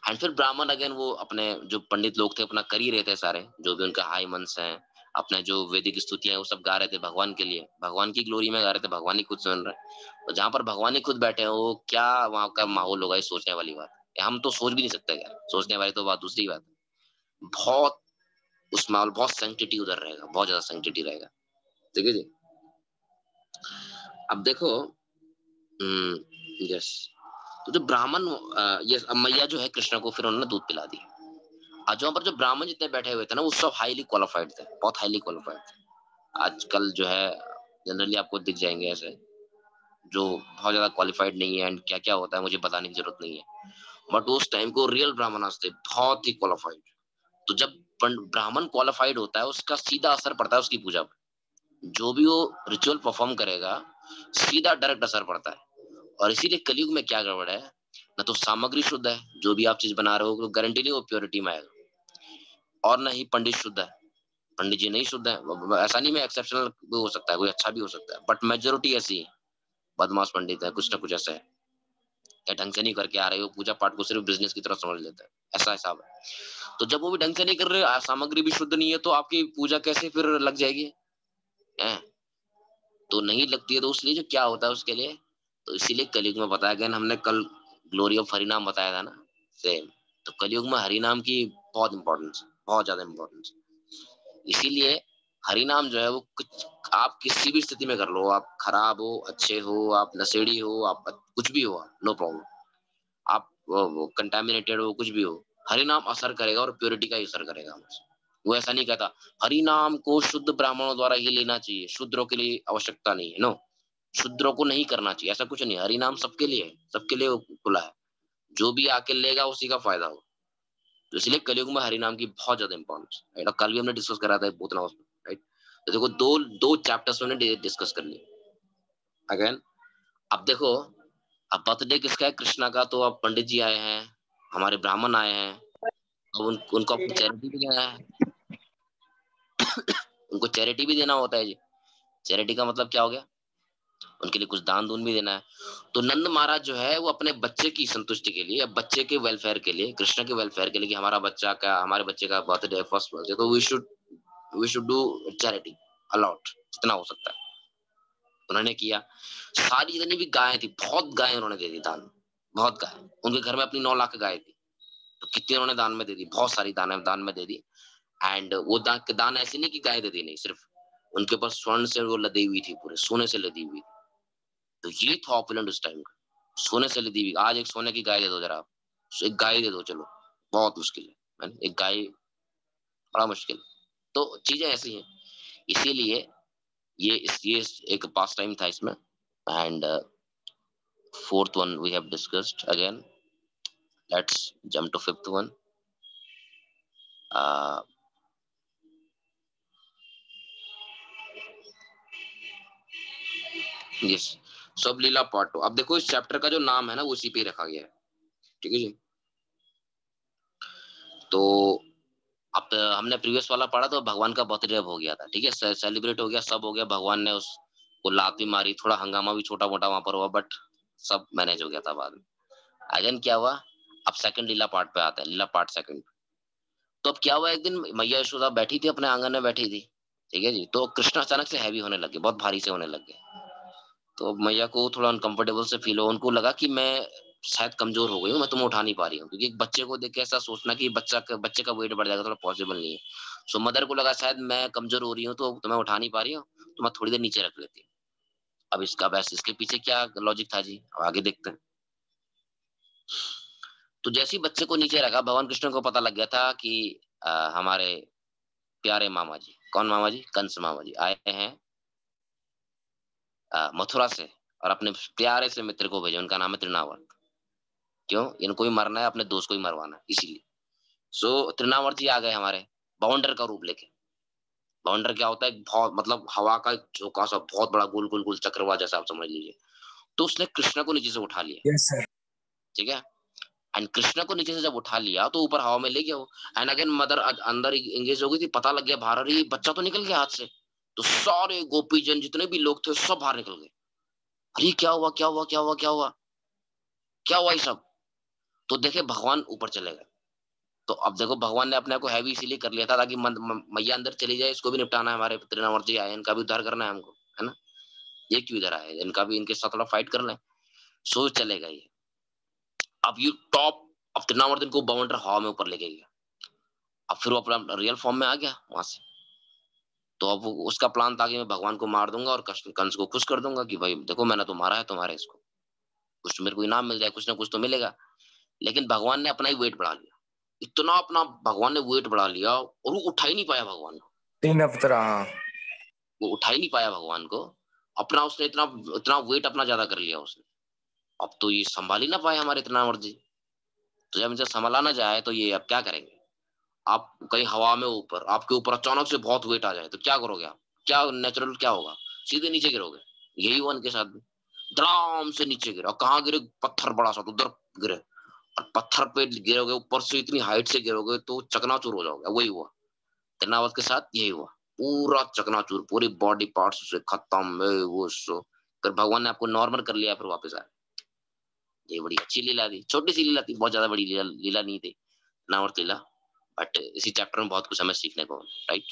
[SPEAKER 1] एंड फिर ब्राह्मण अगेन वो अपने जो पंडित लोग थे अपना कर ही रहे थे, सारे जो भी उनका हाई मंस हैं, अपने जो वैदिक स्तुतियां हैं वो सब गा रहे थे भगवान के लिए, भगवान की ग्लोरी में गा रहे थे, भगवान ही खुद सुन रहे हैं। तो जहां पर भगवान ही खुद बैठे हैं, वो क्या वहां का माहौल होगा, ये सोचने वाली बात है। हम तो सोच भी नहीं सकते यार, सोचने वाली तो बात दूसरी बात है। बहुत उस माहौल, बहुत सेंसिटिव उधर रहेगा, बहुत ज्यादा सेंसिटिव रहेगा। ठीक है जी। अब देखो, यस, तो जो ब्राह्मण, यस, अब मैया जो है कृष्ण को फिर उन्होंने दूध पिला दिया। आज वहां पर जो ब्राह्मण जितने बैठे हुए थे ना, वो सब हाईली क्वालिफाइड थे, बहुत हाईली क्वालिफाइड थे। आजकल जो है जनरली आपको दिख जाएंगे ऐसे, जो बहुत ज्यादा क्वालिफाइड नहीं है, एंड क्या क्या होता है मुझे बताने की जरूरत नहीं है। बट उस टाइम को रियल ब्राह्मणास थे, बहुत ही क्वालिफाइड। तो जब ब्राह्मण क्वालिफाइड होता है, उसका सीधा असर पड़ता है उसकी पूजा पर। जो भी वो रिचुअल परफॉर्म करेगा, सीधा डायरेक्ट असर पड़ता है। और इसीलिए कलयुग में क्या गड़बड़ है, ना तो सामग्री शुद्ध है, जो भी आप चीज बना रहे हो गारंटी नहीं वो प्योरिटी में आएगा, और ना ही पंडित शुद्ध है, पंडित जी नहीं शुद्ध है। ऐसा नहीं, मैं एक्सेप्शनल भी हो सकता है, कोई अच्छा भी हो सकता है, बट मेजोरिटी ऐसी है, बदमाश पंडित है, कुछ ना कुछ ऐसा है, या ढंग से नहीं करके आ रहे हो, पूजा पाठ को सिर्फ बिजनेस की तरह समझ लेते हैं, ऐसा हिसाब है। तो जब वो भी ढंग से नहीं कर रहे, सामग्री भी शुद्ध नहीं है, तो आपकी पूजा कैसे फिर लग जाएगी है? तो नहीं लगती है, तो उसलिए जो क्या होता है उसके लिए, तो इसीलिए कलयुग में बताया गया, हमने कल ग्लोरी ऑफ हरिनाम बताया था ना, सेम। तो कलयुग में हरिनाम की बहुत इंपॉर्टेंस, बहुत ज्यादा इंपॉर्टेंस। इसीलिए हरिनाम जो है वो कुछ, आप किसी भी स्थिति में कर लो, आप खराब हो, अच्छे हो, आप नशेड़ी हो, आप कुछ भी हो, नो प्रॉब्लम, आप कंटामिनेटेड हो, कुछ भी हो, हरि नाम असर करेगा और प्योरिटी का ही असर करेगा हमसे। वो ऐसा नहीं कहता हरि नाम को शुद्ध ब्राह्मणों द्वारा ही लेना चाहिए, शूद्रों के लिए आवश्यकता नहीं है, नो, शूद्रों को नहीं करना चाहिए, ऐसा कुछ नहीं। हरि नाम सबके लिए है, सबके लिए खुला है, जो भी आके लेगा उसी का फायदा हो। तो इसलिए कलयुग में हरि नाम की बहुत ज्यादा इंपॉर्टेंस, राइट। कल भी हमने डिस्कस करा था भूतनाथ हाउस में, राइट। तो देखो दो दो चैप्टर्स में डिस्कस कर ली अगेन। अब देखो, अब बर्थडे किसका है, कृष्णा का, तो अब पंडित जी आए हैं, हमारे ब्राह्मण आए हैं, अब उनको अपनी चैरिटी भी देना है, उनको चैरिटी भी देना होता है जी। चैरिटी का मतलब क्या हो गया, उनके लिए कुछ दान दून भी देना है। तो नंद महाराज जो है वो अपने बच्चे की संतुष्टि के लिए, बच्चे के वेलफेयर के लिए, कृष्ण के वेलफेयर के लिए, कि हमारा बच्चा का, हमारे बच्चे का बर्थडे, फर्स्ट बर्थडे, तो we should do charity a lot, जितना हो सकता है। उन्होंने किया, सारी जितनी भी गायें थी, बहुत गायें उन्होंने दे दी दान, बहुत गाय, उनके घर में अपनी 9 लाख गाय थी, तो कितने उन्होंने दान में दे दी, बहुत सारी दान में दे दी। एंड वो दान ऐसे नहीं कि गाय दे दी, नहीं, सिर्फ उनके पास स्वर्ण से वो लदी हुई थी, पूरे सोने से लदी हुई। तो ये था ऑपुलेंट उस टाइम का, सोने से लदी हुई। आज एक सोने की गाय दे दो जरा आप, एक गाय दे दो, चलो, बहुत मुश्किल है, एक गाय, बड़ा मुश्किल। तो चीजें ऐसी हैं, इसीलिए ये एक पास टाइम था इसमें। And fourth one we have discussed again. Let's jump to fifth one. uh, yes, सब लीला पार्ट 2। अब देखो इस चैप्टर का जो नाम है ना वो उसी पे रखा गया है, ठीक है जी। तो अब हमने प्रीवियस वाला पढ़ा तो भगवान का बर्थडे हो गया था, ठीक है, सेलिब्रेट हो गया, सब हो गया, भगवान ने उसको लात भी मारी, थोड़ा हंगामा भी छोटा मोटा वहां पर हुआ, बट सब मैनेज हो गया था बाद में। अगेन क्या हुआ, अब सेकंड लीला पार्ट पे आता है, लीला पार्ट सेकंड। तो अब क्या हुआ, एक दिन मैया यशोदा बैठी थी, अपने आंगन में बैठी थी, ठीक है जी। तो कृष्ण अचानक से हैवी होने लगे, बहुत भारी से होने लगे। तो मैया को थोड़ा अनकंफर्टेबल से फील हो, उनको लगा कि मैं शायद कमजोर हो गई हूँ, मैं तुम्हें उठा नहीं पा रही हूँ, क्योंकि एक बच्चे को देख के ऐसा सोचना कि बच्चे का वेट बढ़ जाएगा, थोड़ा पॉसिबल नहीं है। सो मदर को लगा शायद मैं कमजोर हो रही हूँ, तो तुम्हें उठा नहीं पा रही हूँ, तो मैं थोड़ी देर नीचे रख लेती हूँ। अब इसका बस इसके पीछे क्या लॉजिक था जी, अब आगे देखते हैं। तो जैसे ही बच्चे को नीचे रखा, भगवान कृष्ण को पता लग गया था कि हमारे प्यारे मामा जी, कौन मामा जी, कंस मामा जी आए हैं मथुरा से, और अपने प्यारे से मित्र को भेजे, उनका नाम है तृणावर्त। क्यों, इनको ही मरना है, अपने दोस्त को ही मरवाना है, इसीलिए। सो तृणावर्त जी आ गए हमारे, बाउंडर का रूप लेके। बाउंडर क्या होता है, बहुत मतलब हवा का एक झोंका सा, बहुत बड़ा गोल गोल गोल चक्रवात जैसा, आप समझ लीजिए। तो उसने कृष्ण को नीचे से उठा लिया,
[SPEAKER 2] यस सर।
[SPEAKER 1] ठीक है। एंड कृष्ण को नीचे से जब उठा लिया तो ऊपर हवा में ले गया वो। एंड अगेन मदर अंदर एंगेज हो गई थी, पता लग गया बाहर, अरे बच्चा तो निकल गया हाथ से। तो सारे गोपीजन जितने भी लोग थे सब बाहर निकल गए, अरे क्या हुआ, क्या हुआ, क्या हुआ, क्या हुआ, क्या हुआ ये सब। तो देखे भगवान ऊपर चले गए। तो अब देखो भगवान ने अपने आप को हैवी इसीलिए कर लिया था ताकि मैया अंदर चली जाए, इसको भी निपटाना है, हमारे त्रिनावर्त जी आए, इनका भी उद्धार करना है हमको, है ना। ये क्यों इधर आए, इनका भी, इनके साथ थोड़ा फाइट कर लें। सो चले गए। अब ये टॉप, अब त्रिनावर्त इनको बाउंडर हवा में ऊपर लेके गया। अब फिर वो अपना रियल फॉर्म में आ गया वहां से। तो अब उसका प्लान था कि मैं भगवान को मार दूंगा और कंस को खुश कर दूंगा कि भाई देखो मैंने तो मारा है तुम्हारे इसको, कुछ मेरे को इनाम मिल जाए, कुछ ना कुछ तो मिलेगा। लेकिन भगवान ने अपना ही वेट बढ़ा लिया, इतना अपना भगवान ने वेट बढ़ा लिया, और वो उठा ही नहीं पाया भगवान को।
[SPEAKER 2] 3 अवतार, हाँ।
[SPEAKER 1] वो उठा ही नहीं पाया भगवान को, अपना उसने इतना इतना वेट अपना ज्यादा कर लिया उसने। अब तो ये संभाल ही ना पाए हमारे इतना मर्जी। तो जब इनसे संभाला ना जाए तो ये अब क्या करेंगे। आप कहीं हवा में ऊपर, आपके ऊपर अचानक से बहुत वेट आ जाए तो क्या करोगे आप, क्या नेचुरल क्या होगा, सीधे नीचे गिरोगे। यही हुआ इनके साथ भी, धड़ाम से नीचे गिरा, कहाँ गिरे, पत्थर बड़ा सा, तो उधर गिरे और पत्थर पे गिरोगे, ऊपर से इतनी हाइट से गिरोगे तो चकनाचूर हो जाओगे। वही हुआ कर्नावत के साथ, यही हुआ, पूरा चकनाचूर, पूरी बॉडी पार्ट्स से खत्म, वो सो। फिर भगवान ने आपको नॉर्मल कर लिया, फिर वापस आया। ये बड़ी अच्छी लीला थी, छोटी सी लीला थी, बहुत ज्यादा बड़ी लीला नहीं थी, नावर्त लीला। बट इसी चैप्टर में बहुत कुछ हमें सीखने को, राइट।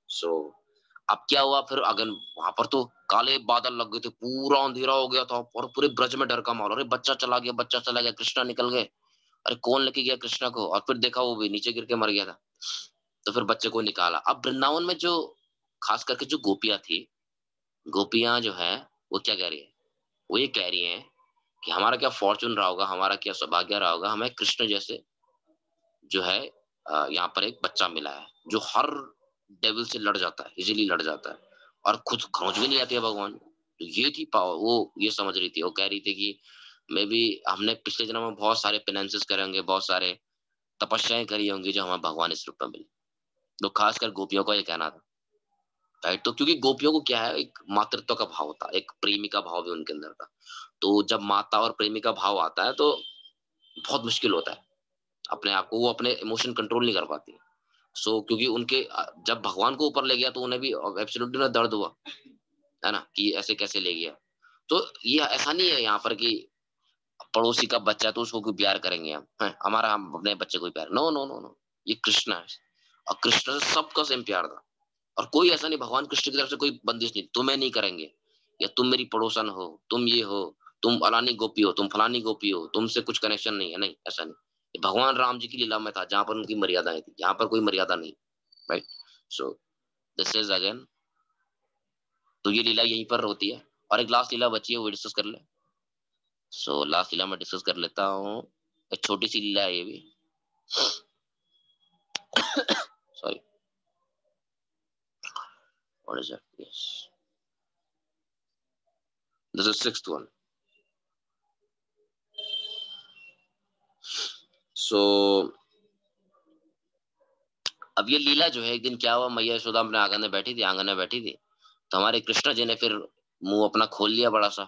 [SPEAKER 1] सो अब क्या हुआ फिर, अगन वहां पर तो काले बादल लग गए थे, पूरा अंधेरा हो गया था और पूरे ब्रज में डर का माहौल। अरे बच्चा चला गया, बच्चा चला गया, कृष्णा निकल गए। अरे कौन लेके गया कृष्णा को? और फिर देखा वो भी नीचे गिर के मर गया था। तो फिर बच्चे को निकाला। अब वृंदावन में जो खास करके जो गोपियां थी, गोपियां जो है वो क्या कह रही है, वो ये कह रही है कि हमारा क्या फॉर्चून रहा होगा, हमारा क्या सौभाग्य रहा होगा, हमें कृष्ण जैसे जो है यहाँ पर एक बच्चा मिला है जो हर डेविल से लड़ जाता है, इजीली लड़ जाता है, और खुद खोज भी नहीं आती है भगवान। तो ये थी पावर, वो ये समझ रही थी, वो कह रही थी कि मे भी हमने पिछले जन्म में बहुत सारे पेनेंसेस करे होंगे, बहुत सारे तपस्याएं करी होंगी, जो हमें भगवान इस रूप में मिले। तो खासकर गोपियों का ये कहना था, राइट। तो क्योंकि गोपियों को क्या है, एक मातृत्व का भाव था, एक प्रेमी का भाव भी उनके अंदर था। तो जब माता और प्रेमी का भाव आता है तो बहुत मुश्किल होता है अपने आप को, वो अपने इमोशन कंट्रोल नहीं कर पाती। सो क्योंकि उनके जब भगवान को ऊपर ले गया तो उन्हें भी एब्सोल्युटली ना दर्द हुआ, है ना, कि ऐसे कैसे ले गया। तो ये ऐसा नहीं है यहाँ पर कि पड़ोसी का बच्चा है तो उसको क्यों प्यार करेंगे हम, हैं? हमारा हम अपने बच्चे को ही प्यार, नो नो नो नो। ये कृष्ण है और कृष्ण से सबका सेम प्यार था। और कोई ऐसा नहीं, भगवान कृष्ण की तरफ से कोई बंदिश नहीं, तुम्हें नहीं करेंगे, या तुम मेरी पड़ोसन हो, तुम ये हो, तुम अलानी गोपी हो, तुम फलानी गोपी हो, तुमसे कुछ कनेक्शन नहीं है, नहीं, ऐसा नहीं। ये भगवान राम जी की लीला में था जहां पर उनकी मर्यादाएं थी, यहाँ पर कोई मर्यादा नहीं, right. So this is again, तो ये लीला यहीं पर होती है। और एक लास्ट लीला बची है, वो डिस्कस कर ले। सो लास्ट लीला में डिस्कस कर लेता हूँ, एक छोटी सी लीला है ये भी। Sorry, what is that, yes, this is sixth one. So अब ये लीला जो है, एक दिन क्या हुआ, मैया यशोदा अपने आंगन में बैठी थी, तो हमारे कृष्ण जी ने फिर मुंह अपना खोल लिया बड़ा सा,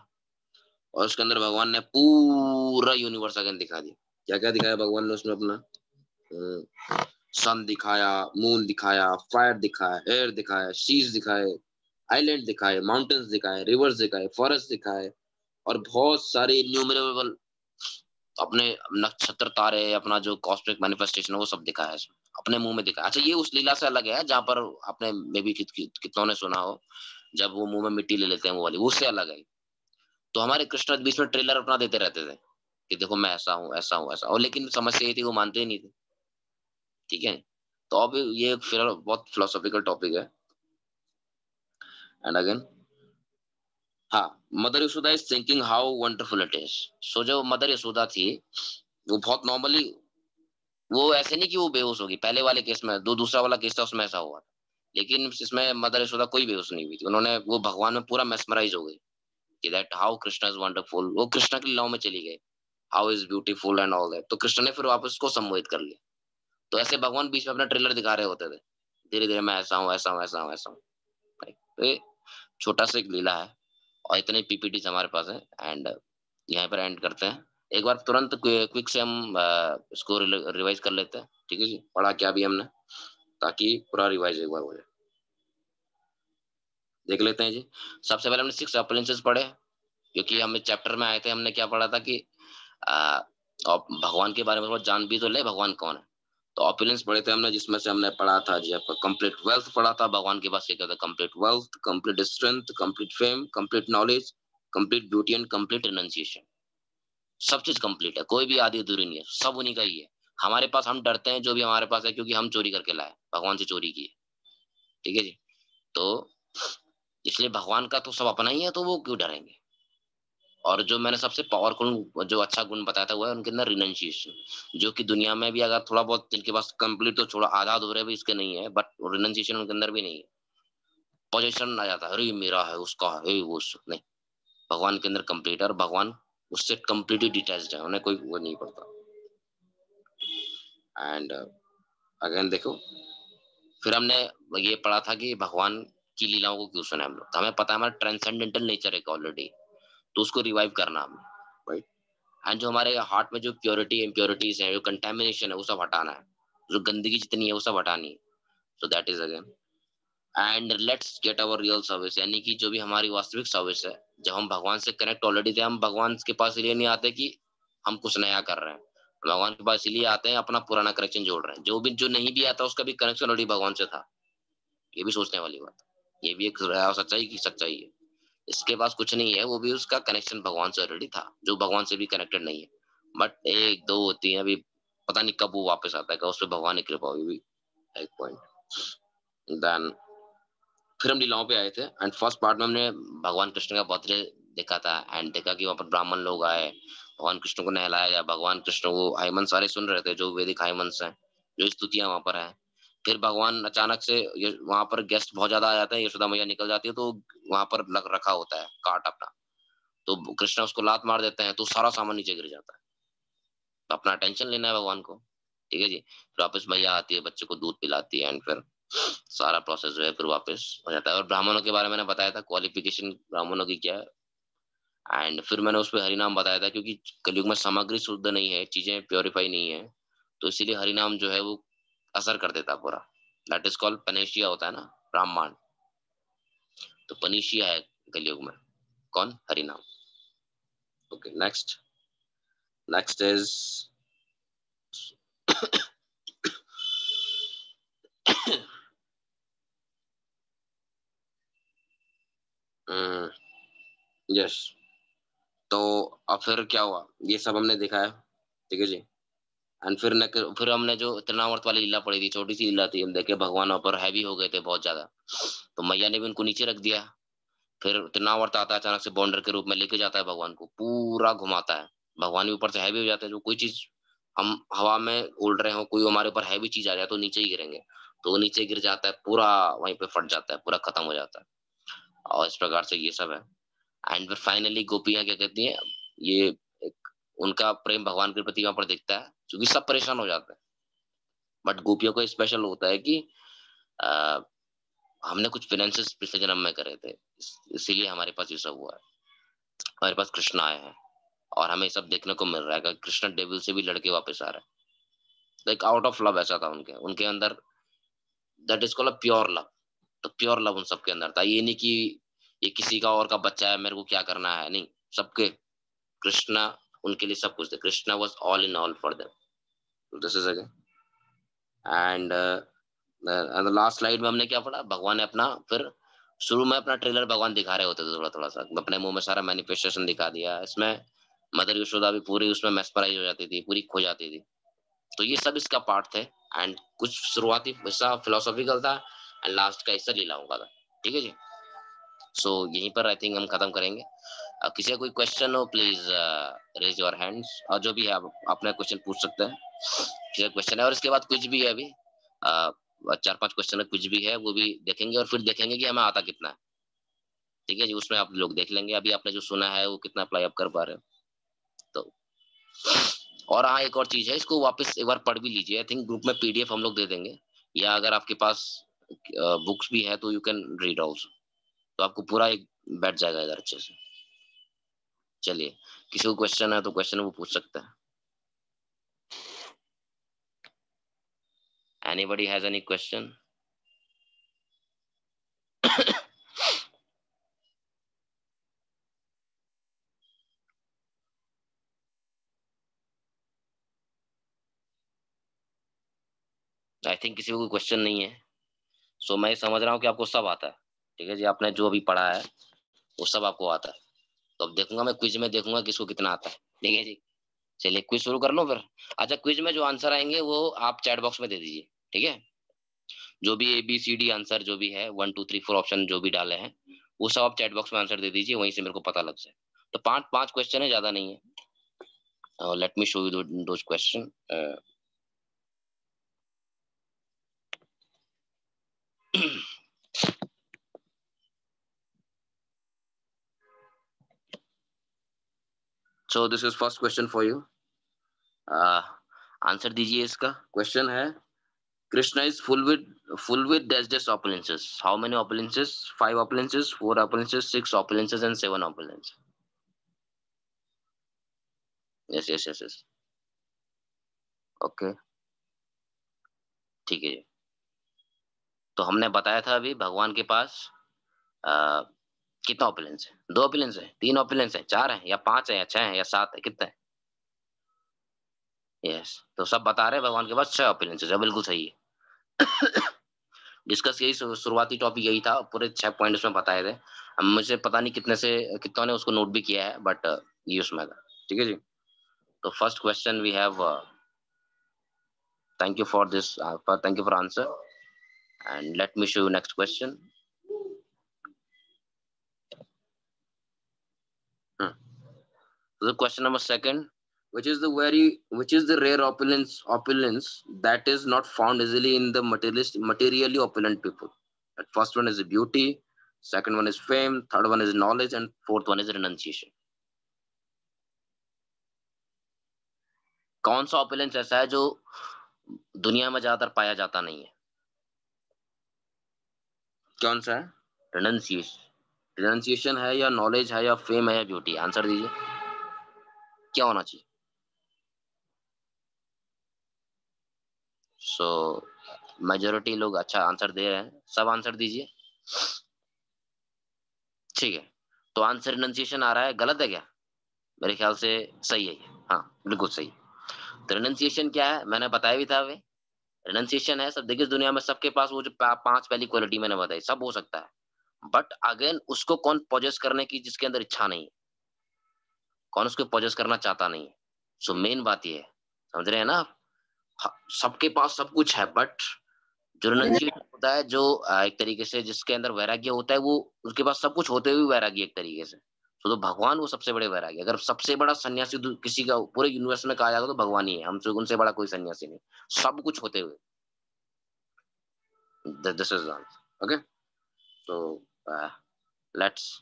[SPEAKER 1] और उसके अंदर भगवान ने पूरा यूनिवर्स अगेन दिखा दिया। क्या क्या दिखाया भगवान ने उसमें अपना, सन दिखाया, मून दिखाया, फायर दिखाया, एयर दिखाया, सीज दिखाए, आइलैंड दिखाए, माउंटेन्स दिखाए, रिवर्स दिखाए, फॉरेस्ट दिखाए, और बहुत सारे इन्यूमरेबल अपने नक्षत्र तारे, अपना जो कॉस्मिक मैनिफेस्टेशन है वो सब दिखाया है इसमें, अपने मुंह में दिखाया। अच्छा, ये उस लीला से अलग है जहां पर आपने मे बी कितनों ने सुना हो, जब वो मुंह में मिट्टी ले लेते हैं, वो वाली, उससे अलग है। तो हमारे कृष्ण बीच में ट्रेलर अपना देते रहते थे कि देखो मैं ऐसा हूँ, ऐसा हूँ, ऐसा, और लेकिन समस्या ये थी वो मानते ही नहीं थे, ठीक है। तो अब ये फिर बहुत फिलोसॉफिकल टॉपिक है। एंड अगेन, हाँ, mother Yashoda is thinking how wonderful it is. So जो मदर यशोदा थी, वो बहुत नॉर्मली, वो ऐसे नहीं कि वो बेहोश होगी, पहले वाले केस में, दूसरा वाला केस था उसमें ऐसा हुआ था, लेकिन इसमें मदर यशोदा कोई बेहोश नहीं हुई थी, उन्होंने वो भगवान में पूरा मेस्मराइज हो गई कि that how Krishna is wonderful, वो कृष्णा की लीलाओं में चली गई, how is beautiful and all that. तो कृष्ण ने फिर वापस उसको सम्मोहित कर लिया। तो ऐसे भगवान बीच में अपना ट्रेलर दिखा रहे होते थे, धीरे धीरे, मैं ऐसा हूँ, ऐसा हूँ, ऐसा हूँ, ऐसा हूँ। तो ये छोटा सा एक लीला है, और इतने पीपीटी हमारे पास है, एंड यहाँ पर एंड करते हैं। एक बार तुरंत क्विक से हम इसको रिवाइज कर लेते हैं, ठीक है जी, पढ़ा क्या भी हमने, ताकि पूरा रिवाइज एक बार हो जाए। देख लेते हैं जी। सबसे पहले हमने 6 अपीयरेंसेस पढ़े, क्योंकि हम चैप्टर में आए थे, हमने क्या पढ़ा था कि आ, और भगवान के बारे में थोड़ा जान भी तो ले, भगवान कौन है। तो ऑपुलेंस पढ़े थे हमने, जिसमें से हमने पढ़ा था जी आपका कंप्लीट वेल्थ पढ़ा था, भगवान के पास क्या था, complete wealth, complete strength, complete fame, complete knowledge, complete beauty and complete renunciation. सब चीज कंप्लीट है, कोई भी आदि अधूरी नहीं है, सब उन्हीं का ही है। हमारे पास, हम डरते हैं जो भी हमारे पास है, क्योंकि हम चोरी करके लाए, भगवान से चोरी की है, ठीक है जी। तो इसलिए भगवान का तो सब अपना ही है, तो वो क्यों डरेंगे। और जो मैंने सबसे पावरफुल जो अच्छा गुण बताया था, वो है उनके अंदर रिनंसिएशन, जो कि दुनिया में भी अगर थोड़ा बहुत जिनके पास कंप्लीट, तो छोड़ा आधा अधूरे भी इसके नहीं है, बट रिनंसिएशन उनके अंदर भी नहीं है। पोजेशन आ जाता है, अरे ये मेरा है, उसका है, ये वो नहीं, भगवान के अंदर कंप्लीट है, और भगवान उससे कंप्लीटली डिटैच्ड है, उन्हें कोई वो नहीं पड़ता। एंड अगेन देखो, फिर हमने ये पढ़ा था कि भगवान की लीलाओं को क्यों सुने हम लोग, तो हमें पता है हमारा ट्रांसेंडेंटल नेचर है ऑलरेडी, तो उसको रिवाइव करना हमें, राइट। एंड जो हमारे हार्ट में जो प्योरिटी इम्प्योरिटीज है, जो कंटेमिनेशन है, वो सब हटाना है, जो गंदगी जितनी है वो सब हटानी है. So that is again. And let's get our real service, यानी कि जो भी हमारी वास्तविक सर्विस है. जब हम भगवान से कनेक्ट ऑलरेडी थे, हम भगवान के पास इसलिए नहीं आते कि हम कुछ नया कर रहे हैं. भगवान के पास इसलिए आते हैं अपना पुराना कनेक्शन जोड़ रहे हैं. जो नहीं भी आता उसका भी कनेक्शन ऑलरेडी भगवान से था. ये भी सोचने वाली बात. ये भी एक सच्चाई की सच्चाई है. इसके पास कुछ नहीं है, वो भी उसका कनेक्शन भगवान से ऑलरेडी था, जो भगवान से भी कनेक्टेड नहीं है. बट एक दो तीन अभी पता नहीं कब वो वापस आता है, उस पर भगवान की कृपा हुई भी. एक पॉइंट. देन फिर हम लीलाओं पे आए थे एंड फर्स्ट पार्ट में हमने भगवान कृष्ण का बर्थडे देखा था एंड देखा कि वहां पर ब्राह्मण लोग आए, भगवान कृष्ण को नहलाया गया. भगवान कृष्ण को हाइमन सारे सुन रहे थे, जो वैदिक हाइमन्स हैं, जो स्तुतियां वहां पर है. फिर भगवान अचानक से वहां पर गेस्ट बहुत ज्यादा आ जाते हैं, यशोदा मैया निकल जाती है, तो वहां पर रखा होता है काट अपना. तो कृष्ण उसको लात मार देते हैं, तो सारा सामान नीचे गिर जाता है. तो अपना अटेंशन लेना है भगवान को. ठीक है जी. फिर वापस मैया आती है, बच्चे को दूध पिलाती है एंड फिर सारा प्रोसेस जो है फिर वापस हो जाता है. और ब्राह्मणों के बारे में मैंने बताया था, क्वालिफिकेशन ब्राह्मणों की क्या है. एंड फिर मैंने उस पर हरिनाम बताया था, क्योंकि कलयुग में सामग्री शुद्ध नहीं है, चीजें प्योरीफाई नहीं है, तो इसीलिए हरिनाम जो है वो असर कर देता पूरा. दैट इज कॉल्ड पनेशिया होता है ना, ब्राह्मण. तो पनीशिया है कलयुग में कौन? हरिनाम. Okay next. Next is yes. तो अब फिर क्या हुआ, ये सब हमने देखा है. ठीक है जी. एंड फिर हमने जो तृणावर्त वाली लीला पड़ी थी, छोटी सी लीला थी, हम देखे भगवान वहां पर हैवी हो गए थे बहुत ज्यादा, तो मैया ने भी उनको नीचे रख दिया. फिर तृणावर्त आता है अचानक से बॉन्डर के रूप में, लेके जाता है भगवान को, पूरा घुमाता है. भगवान भी ऊपर से हैवी हो जाते हैं, जो कोई चीज हम हवा में उड़ रहे हो, कोई हमारे ऊपर हैवी चीज आ जाए तो नीचे ही गिरेंगे, तो वो नीचे गिर जाता है, पूरा वहीं पे फट जाता है, पूरा खत्म हो जाता है. और इस प्रकार से ये सब है. एंड फिर फाइनली गोपियां क्या कहती हैं, ये एक उनका प्रेम भगवान के प्रति वहां पर दिखता है, क्योंकि सब परेशान हो जाते हैं. बट गोपियों को स्पेशल होता है कि आ, हमने कुछ फिनेंसेस पिछले जन्म में करे थे, इसीलिए हमारे पास ये सब हुआ है. हमारे पास कृष्ण आए हैं और हमें सब देखने को मिल रहा है कि कृष्ण डेविल से भी लड़के वापस आ रहे हैं. लाइक आउट ऑफ लव ऐसा था उनके उनके अंदर. That is called pure love. तो प्योर लव उन सबके अंदर था. ये नहीं कि ये किसी का और का बच्चा है, मेरे को क्या करना है, नहीं. सबके कृष्णा उनके लिए सब कुछ थे. Krishna was all in all for them. This is again. And last slide में हमने क्या पढ़ा, भगवान ने अपना फिर शुरू में अपना ट्रेलर भगवान दिखा रहे होते थे थोड़ा थोड़ा सा, अपने मुंह में सारा मैनिफेस्टेशन दिखा दिया. इसमें मदर यशोदा भी पूरी उसमें मेस्मराइज हो जाती थी, पूरी खो जाती थी. तो ये सब इसका पार्ट थे. एंड कुछ शुरुआती हिस्सा फिलोसॉफिकल था एंड लास्ट का हिस्सा लीलाओं का था. ठीक है जी. सो यहीं पर आई थिंक हम खत्म करेंगे. किसी का कोई क्वेश्चन हो प्लीज रेज योर हैंड्स, और जो भी है आप अपना क्वेश्चन पूछ सकते हैं. किसी का क्वेश्चन है, और इसके बाद कुछ भी है अभी, 4-5 क्वेश्चन कुछ भी है वो भी देखेंगे, और फिर देखेंगे कि हमें आता कितना है. ठीक है जी. उसमें आप लोग देख लेंगे अभी आपने जो सुना है वो कितना अप्लाई आप कर पा रहे हो. तो और हाँ, एक और चीज है, इसको वापस एक बार पढ़ भी लीजिए. आई थिंक ग्रुप में पीडीएफ हम लोग दे देंगे, या अगर आपके पास बुक्स भी है तो यू कैन रीड आल्सो, तो आपको पूरा एक बैठ जाएगा इधर अच्छे से. चलिए, किसी को क्वेश्चन है तो क्वेश्चन वो पूछ सकता है. Anybody has any question? I think किसी को कोई क्वेश्चन नहीं है. सो मैं समझ रहा हूँ कि आपको सब आता है. ठीक है जी. आपने जो अभी पढ़ा है वो सब आपको आता है. तो अब देखूंगा मैं क्विज में, देखूंगा किसको कितना आता है. ठीक है जी. चलिए क्विज शुरू कर लो फिर. अच्छा, क्विज में जो आंसर आएंगे वो आप चैट बॉक्स में दे दीजिए. ठीक है. जो भी ABCD आंसर जो भी है, 1 2 3 4 ऑप्शन जो भी डाले हैं, वो सब आप चैट बॉक्स में आंसर दे दीजिए, वहीं से मेरे को पता लग जाए. तो 5 5 क्वेश्चन है, ज्यादा नहीं है. Late me show you those question. So this is first question for you. Answer दीजिए. इसका क्वेश्चन है, Krishna is full with dash dash opulences. How many opulences? 5 opulences, 4 opulences, 6 opulences, and 7 opulences. Yes yes yes yes. Okay ठीक है जी। तो हमने बताया था अभी भगवान के पास आ, कितना ओपुलेंस है? 2 ओपुलेंस है, 3 ओपुलेंस है, 4 है या 5 है या 6 है या 7 है, कितना है? यस, तो सब बता रहे हैं भगवान के पास 6 ओपुलेंस है, बिल्कुल सही है। डिस्कस यही शुरुआती टॉपिक यही था, पूरे 6 पॉइंट उसमें बताए थे। अब मुझे पता नहीं कितने से कितनों ने उसको नोट भी किया है, बट ये उसमें था। ठीक है जी। तो first question we have, thank you for this, thank you for answer, and let me show you next question. So the question number second, which is the rare opulence that is not found easily in the materially opulent people. That first one is beauty, second one is fame, third one is knowledge, and fourth one is renunciation. कौन सा opulence ऐसा है जो दुनिया में ज्यादातर पाया जाता नहीं है? कौन सा है? रिनंसिएशन। रिनंसिएशन है या नॉलेज है या फेम है या ब्यूटी? आंसर दीजिए, क्या होना चाहिए? सो मेजोरिटी लोग अच्छा आंसर दे रहे हैं, सब आंसर दीजिए। ठीक है, तो आंसर रिनंसिएशन आ रहा है, गलत है क्या? मेरे ख्याल से सही है ये। हाँ, बिल्कुल सही। तो रिनंसिएशन क्या है, मैंने बताया भी था वे। रिनंसिएशन है, सब देखिए दुनिया में सबके पास वो जो 5 पहली क्वालिटी मैंने बताई, सब हो सकता है, बट अगेन उसको कौन पोजेस करने की, जिसके अंदर इच्छा नहीं है, कौन उसको पोजेस करना चाहता नहीं है। सो मेन बात ये है, समझ रहे हैं ना आप? सबके पास सब कुछ है, बट जो रिनंसिएशन होता है, जो एक तरीके से जिसके अंदर वैराग्य होता है, वो उसके पास सब कुछ होते हुए भी वैराग्य एक तरीके से। तो भगवान वो सबसे बड़े वैराग्य। अगर सबसे बड़ा सन्यासी किसी का पूरे यूनिवर्स में कहा जाएगा तो भगवान ही है, हमसे उनसे बड़ा कोई सन्यासी नहीं, सब कुछ होते हुए। This is answer. Okay, so let's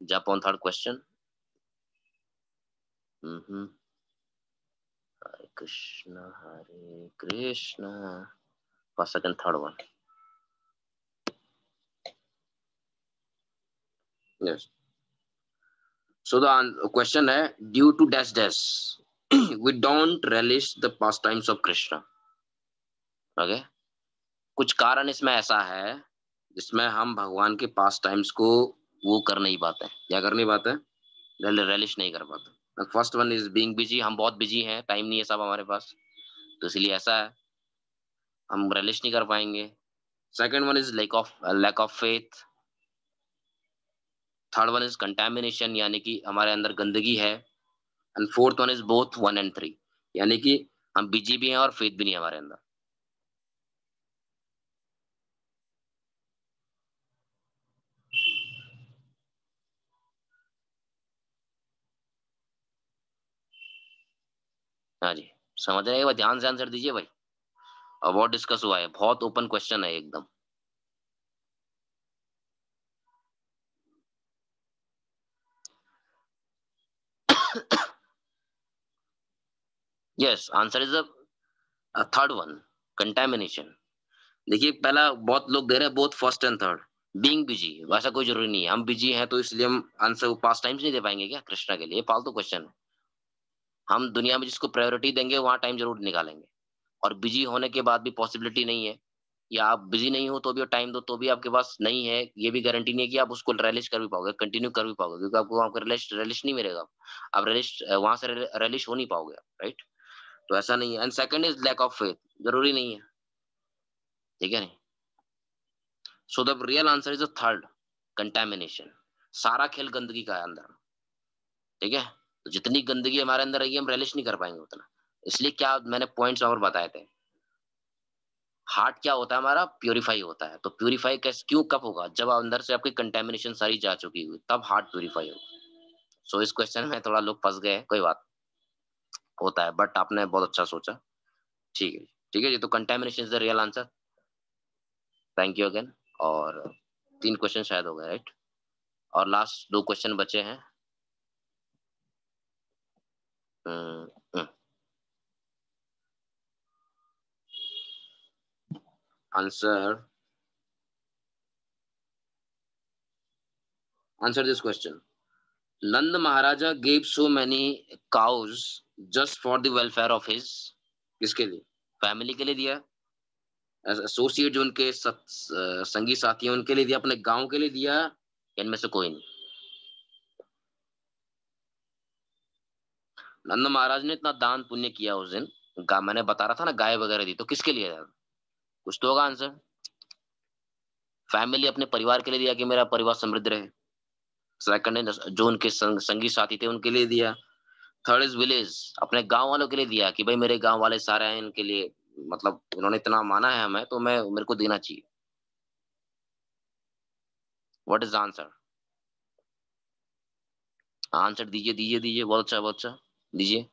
[SPEAKER 1] jump on third question. Hmm, Hare Krishna, first second third one. Yes, so the question है, due to dash dash we don't relish the pastimes of Krishna. Okay, कुछ कारण इसमें ऐसा है जिसमें हम भगवान के पास टाइम्स को वो कर नहीं पाते हैं। क्या कर नहीं पाते हैं? relish नहीं कर पाते। First one is being busy, हम बहुत बिजी हैं, टाइम नहीं है सब हमारे पास, तो इसलिए ऐसा है, हम relish नहीं कर पाएंगे। Second one is lack of faith. Third one is contamination, यानी कि हमारे अंदर गंदगी है। And fourth one is both 1 and 3, यानी कि हम बिजी भी हैं और फेथ भी नहीं है हमारे अंदर। हाँ जी, समझ रहे हैं? भाई ध्यान से आंसर दीजिए भाई, और बहुत डिस्कस हुआ है, बहुत ओपन क्वेश्चन है एकदम। Yes, answer is the third one, contamination. देखिए पहला बहुत लोग दे रहे हैं both first and third. Being busy, वैसा कोई जरूरी नहीं है, हम बिजी हैं तो इसलिए हम आंसर पास टाइम्स नहीं दे पाएंगे क्या कृष्णा के लिए? ये फालतू क्वेश्चन है। हम दुनिया में जिसको प्रायोरिटी देंगे वहां टाइम जरूर निकालेंगे, और बिजी होने के बाद भी पॉसिबिलिटी नहीं है, या आप बिजी नहीं हो तो भी टाइम दो तो भी आपके पास नहीं है, ये भी गारंटी नहीं है कि आप उसको रिलिश कर भी पाओगे, कंटिन्यू कर भी पाओगे, क्योंकि आपको वहां पर रिलिश रिलिश नहीं मिलेगा, आप रिलिश वहां से रिलिश हो नहीं पाओगे, राइट? तो ऐसा नहीं है। And second is lack of faith, जरूरी नहीं है, ठीक है नहीं? So the real answer is the third, contamination. सारा खेल गंदगी का है अंदर, ठीक है? तो जितनी गंदगी हमारे अंदर रहेगी हम रिलिश नहीं कर पाएंगे उतना। इसलिए क्या मैंने पॉइंट्स और बताए थे, हार्ट क्या होता है हमारा, प्यूरिफाई होता है। तो प्यूरिफाई कैसे, क्यों, कब होगा? जब अंदर से आपकी कंटेमिनेशन सारी जा चुकी हुई, तब हार्ट प्यूरिफाई होगा। सो इस क्वेश्चन में थोड़ा लोग फंस गए, कोई बात, होता है, बट आपने बहुत अच्छा सोचा। ठीक है, ठीक है जी, तो contamination is the real answer. Thank you again. और 3 क्वेश्चन शायद हो गए, राइट? और लास्ट 2 क्वेश्चन बचे हैं। Answer, answer this question, Nand Maharaja gave so many cows just for the welfare of his, किसके लिए? फैमिली के लिए दिया, एसोसिएट जो उनके संगी साथी हैं उनके लिए दिया, अपने गांव के लिए दिया, इनमें से कोई नहीं। नंद महाराज ने इतना दान पुण्य किया उस दिन, मैंने बता रहा था ना गाय वगैरह दी, तो किसके लिए था? कुछ तो होगा आंसर। फैमिली अपने परिवार के लिए दिया कि मेरा परिवार समृद्ध रहे। सेकंड है जो उनके संगी साथी थे उनके लिए दिया। थर्ड इज विलेज, अपने गांव वालों के लिए दिया कि भाई मेरे गांव वाले सारे हैं, इनके लिए मतलब इन्होंने इतना माना है हमें, तो मैं मेरे को देना चाहिए। What is the answer? Answer दीजिए दीजिए दीजिए, बहुत अच्छा बहुत अच्छा, दीजिए।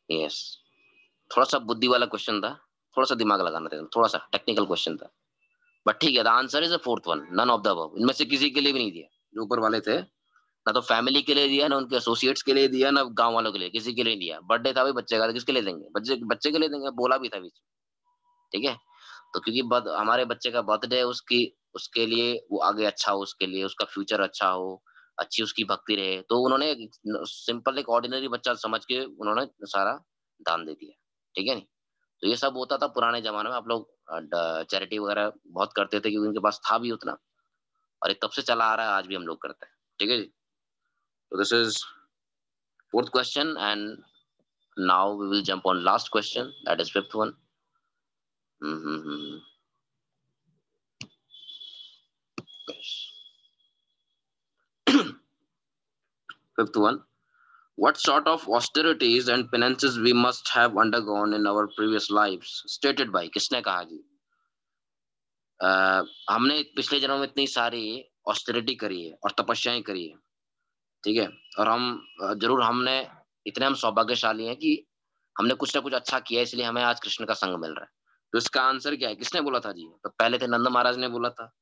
[SPEAKER 1] यस, थोड़ा सा बुद्धि वाला क्वेश्चन था, थोड़ा सा दिमाग लगाना था, थोड़ा सा टेक्निकल क्वेश्चन था, बट ठीक है। The answer is the fourth one, none of the above. इनमें से किसी के लिए भी नहीं दिया जो ऊपर वाले थे, ना तो फैमिली के लिए दिया, ना उनके एसोसिएट्स के लिए दिया, ना गांव वालों के लिए, किसी के लिए नहीं दिया। बर्थडे था भाई बच्चे का, तो किसके लिए देंगे? बच्चे बच्चे के लिए देंगे, बोला भी था बीच में, ठीक है। तो क्योंकि हमारे बच्चे का बर्थडे है, उसकी उसके लिए वो आगे अच्छा हो, उसके लिए उसका फ्यूचर अच्छा हो, अच्छी उसकी भक्ति रहे, तो उन्होंने सिंपल एक ऑर्डिनरी बच्चा समझ के उन्होंने सारा दान दे दिया, ठीक है नहीं। तो ये सब होता था पुराने जमाने में। आप लोग चैरिटी वगैरह बहुत करते थे क्योंकि उनके पास था भी उतना, और ये तब से चला आ रहा है, आज भी हम लोग करते हैं, ठीक है जी। तो this is fourth question, and now we will jump on last question, that is fifth one. Mm-hmm. Fifth one, what sort of austerities and penances we must have undergone in our previous lives, stated by, किसने कहा जी? हमने पिछले जन्म में इतनी सारी austerity करी है और तपस्याएं करी है, ठीक है। और हम जरूर हमने इतने हम सौभाग्यशाली हैं कि हमने कुछ ना कुछ अच्छा किया है, इसलिए हमें आज कृष्ण का संग मिल रहा है। तो इसका आंसर क्या है? किसने बोला था जी? तो पहले थे नंद महाराज ने बोला था।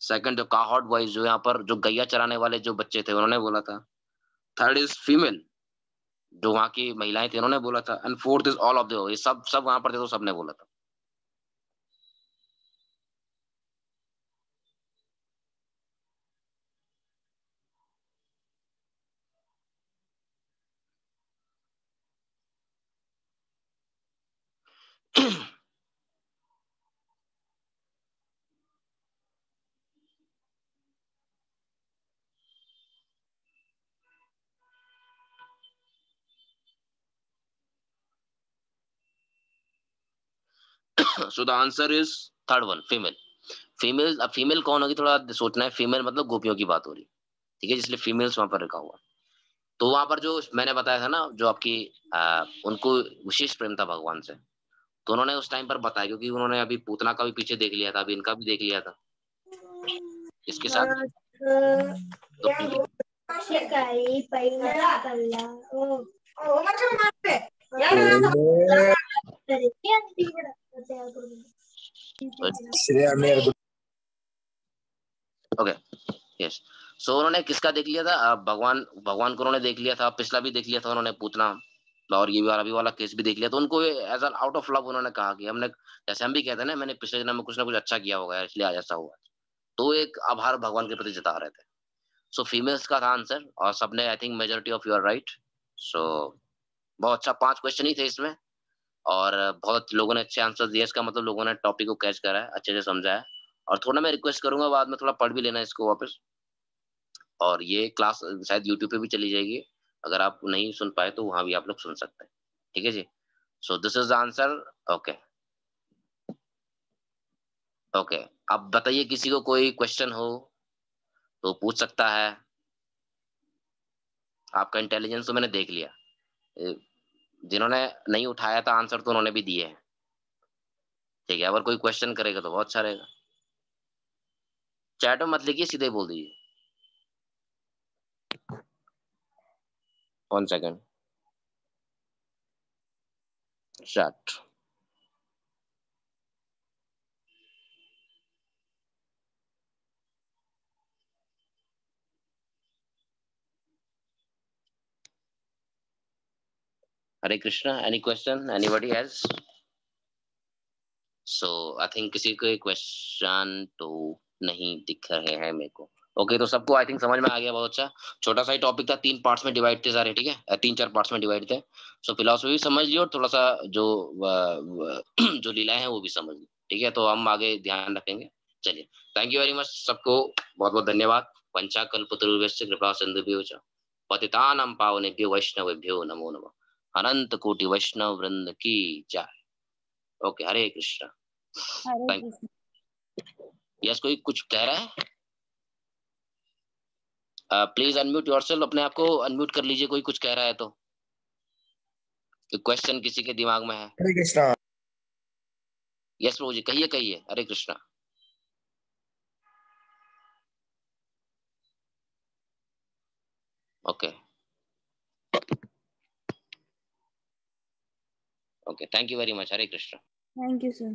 [SPEAKER 1] सेकंड जो काहॉट बॉयज, जो यहाँ पर जो गैया चराने वाले जो बच्चे थे, उन्होंने बोला था। थर्ड इज फीमेल, जो वहाँ की महिलाएं थी, उन्होंने बोला था। And fourth is all of the, ये सब सब वहां पर थे तो सबने बोला था। So the answer is third one, female. Female, अब फीमेल कौन होगी थोड़ा सोचना है। फीमेल मतलब गोपियों की बात हो रही, ठीक है, इसलिए फीमेल्स वहां पर रखा हुआ। तो वहां पर जो मैंने बताया था ना, जो आपकी उनको विशेष प्रेम था भगवान से, तो उन्होंने उस टाइम पर बताया, क्योंकि उन्होंने अभी पूतना का भी पीछे देख लिया था, अभी इनका भी देख लिया था इसके साथ। तो ओके, यस। सो उन्होंने किसका देख लिया था? भगवान भगवान को उन्होंने देख लिया था, पिछला भी देख लिया था उन्होंने पूतना, और ये भी वाला, अभी वाला केस भी देख लिया। तो उनको as an out of love उन्होंने कहा कि हमने, जैसे हम भी कहते हैं ना, मैंने पिछले जन्म में कुछ ना कुछ अच्छा किया होगा यार, इसलिए आज ऐसा हुआ। तो एक आभार भगवान के प्रति जता रहे थे। सो फीमेल्स का था आंसर, और सबने I think majority of you are right. So बहुत अच्छा, 5 क्वेश्चन ही थे इसमें, और बहुत लोगों ने अच्छे आंसर दिए। इसका मतलब लोगों ने टॉपिक को कैच करा है, अच्छे से समझा है। और थोड़ा मैं रिक्वेस्ट करूंगा बाद में थोड़ा पढ़ भी लेना इसको वापस, और ये क्लास शायद यूट्यूब पे भी चली जाएगी, अगर आप नहीं सुन पाए तो वहां भी आप लोग सुन सकते हैं, ठीक है जी। So this is the answer. Okay, okay. अब बताइए, किसी को कोई क्वेश्चन हो तो पूछ सकता है। आपका इंटेलिजेंस तो मैंने देख लिया, ए, जिन्होंने नहीं उठाया था आंसर तो उन्होंने भी दिए हैं, ठीक है। अगर कोई क्वेश्चन करेगा तो बहुत अच्छा रहेगा। चैट में मत लिखिए, सीधे बोल दीजिए। 1 second, chat. Hare Krishna. Any question, anybody has? So I think किसी को क्वेश्चन तो नहीं दिख रहे हैं मेरे को. ओके, तो सबको आई थिंक समझ में आ गया. बहुत अच्छा. छोटा सा ही टॉपिक था, 3 पार्ट्स में डिवाइड थे सारे. ठीक है, 3-4 पार्ट्स में डिवाइड थे. सो फिलोसफी समझ लियो और थोड़ा सा जो जो लीलाएं हैं वो भी समझ लियो. ठीक है, तो हम आगे ध्यान रखेंगे. चलिए, थैंक यू वेरी मच सबको. बहुत बहुत धन्यवाद. वंचाकल्पतरुभ्यश्च कृपा सिन्धुभ्यो च पतितानां पावनेभ्यो वैष्णवेभ्यो नमो नमः. अनंत कोटि वैष्णव वृंद की जय. ओके, हरे कृष्णा.
[SPEAKER 2] हरे
[SPEAKER 1] थैंक.
[SPEAKER 2] कृष्ण.
[SPEAKER 1] यस, कोई कुछ कह रहा है? Please unmute yourself. अपने आप को अनम्यूट कर लीजिए. कोई कुछ कह रहा है तो क्वेश्चन किसी के दिमाग में है?
[SPEAKER 3] हरे कृष्णा.
[SPEAKER 1] यस प्रभु जी, कहिए कहिए. Hare Krishna. Okay okay, thank you very much. Hare Krishna.
[SPEAKER 2] Thank you sir.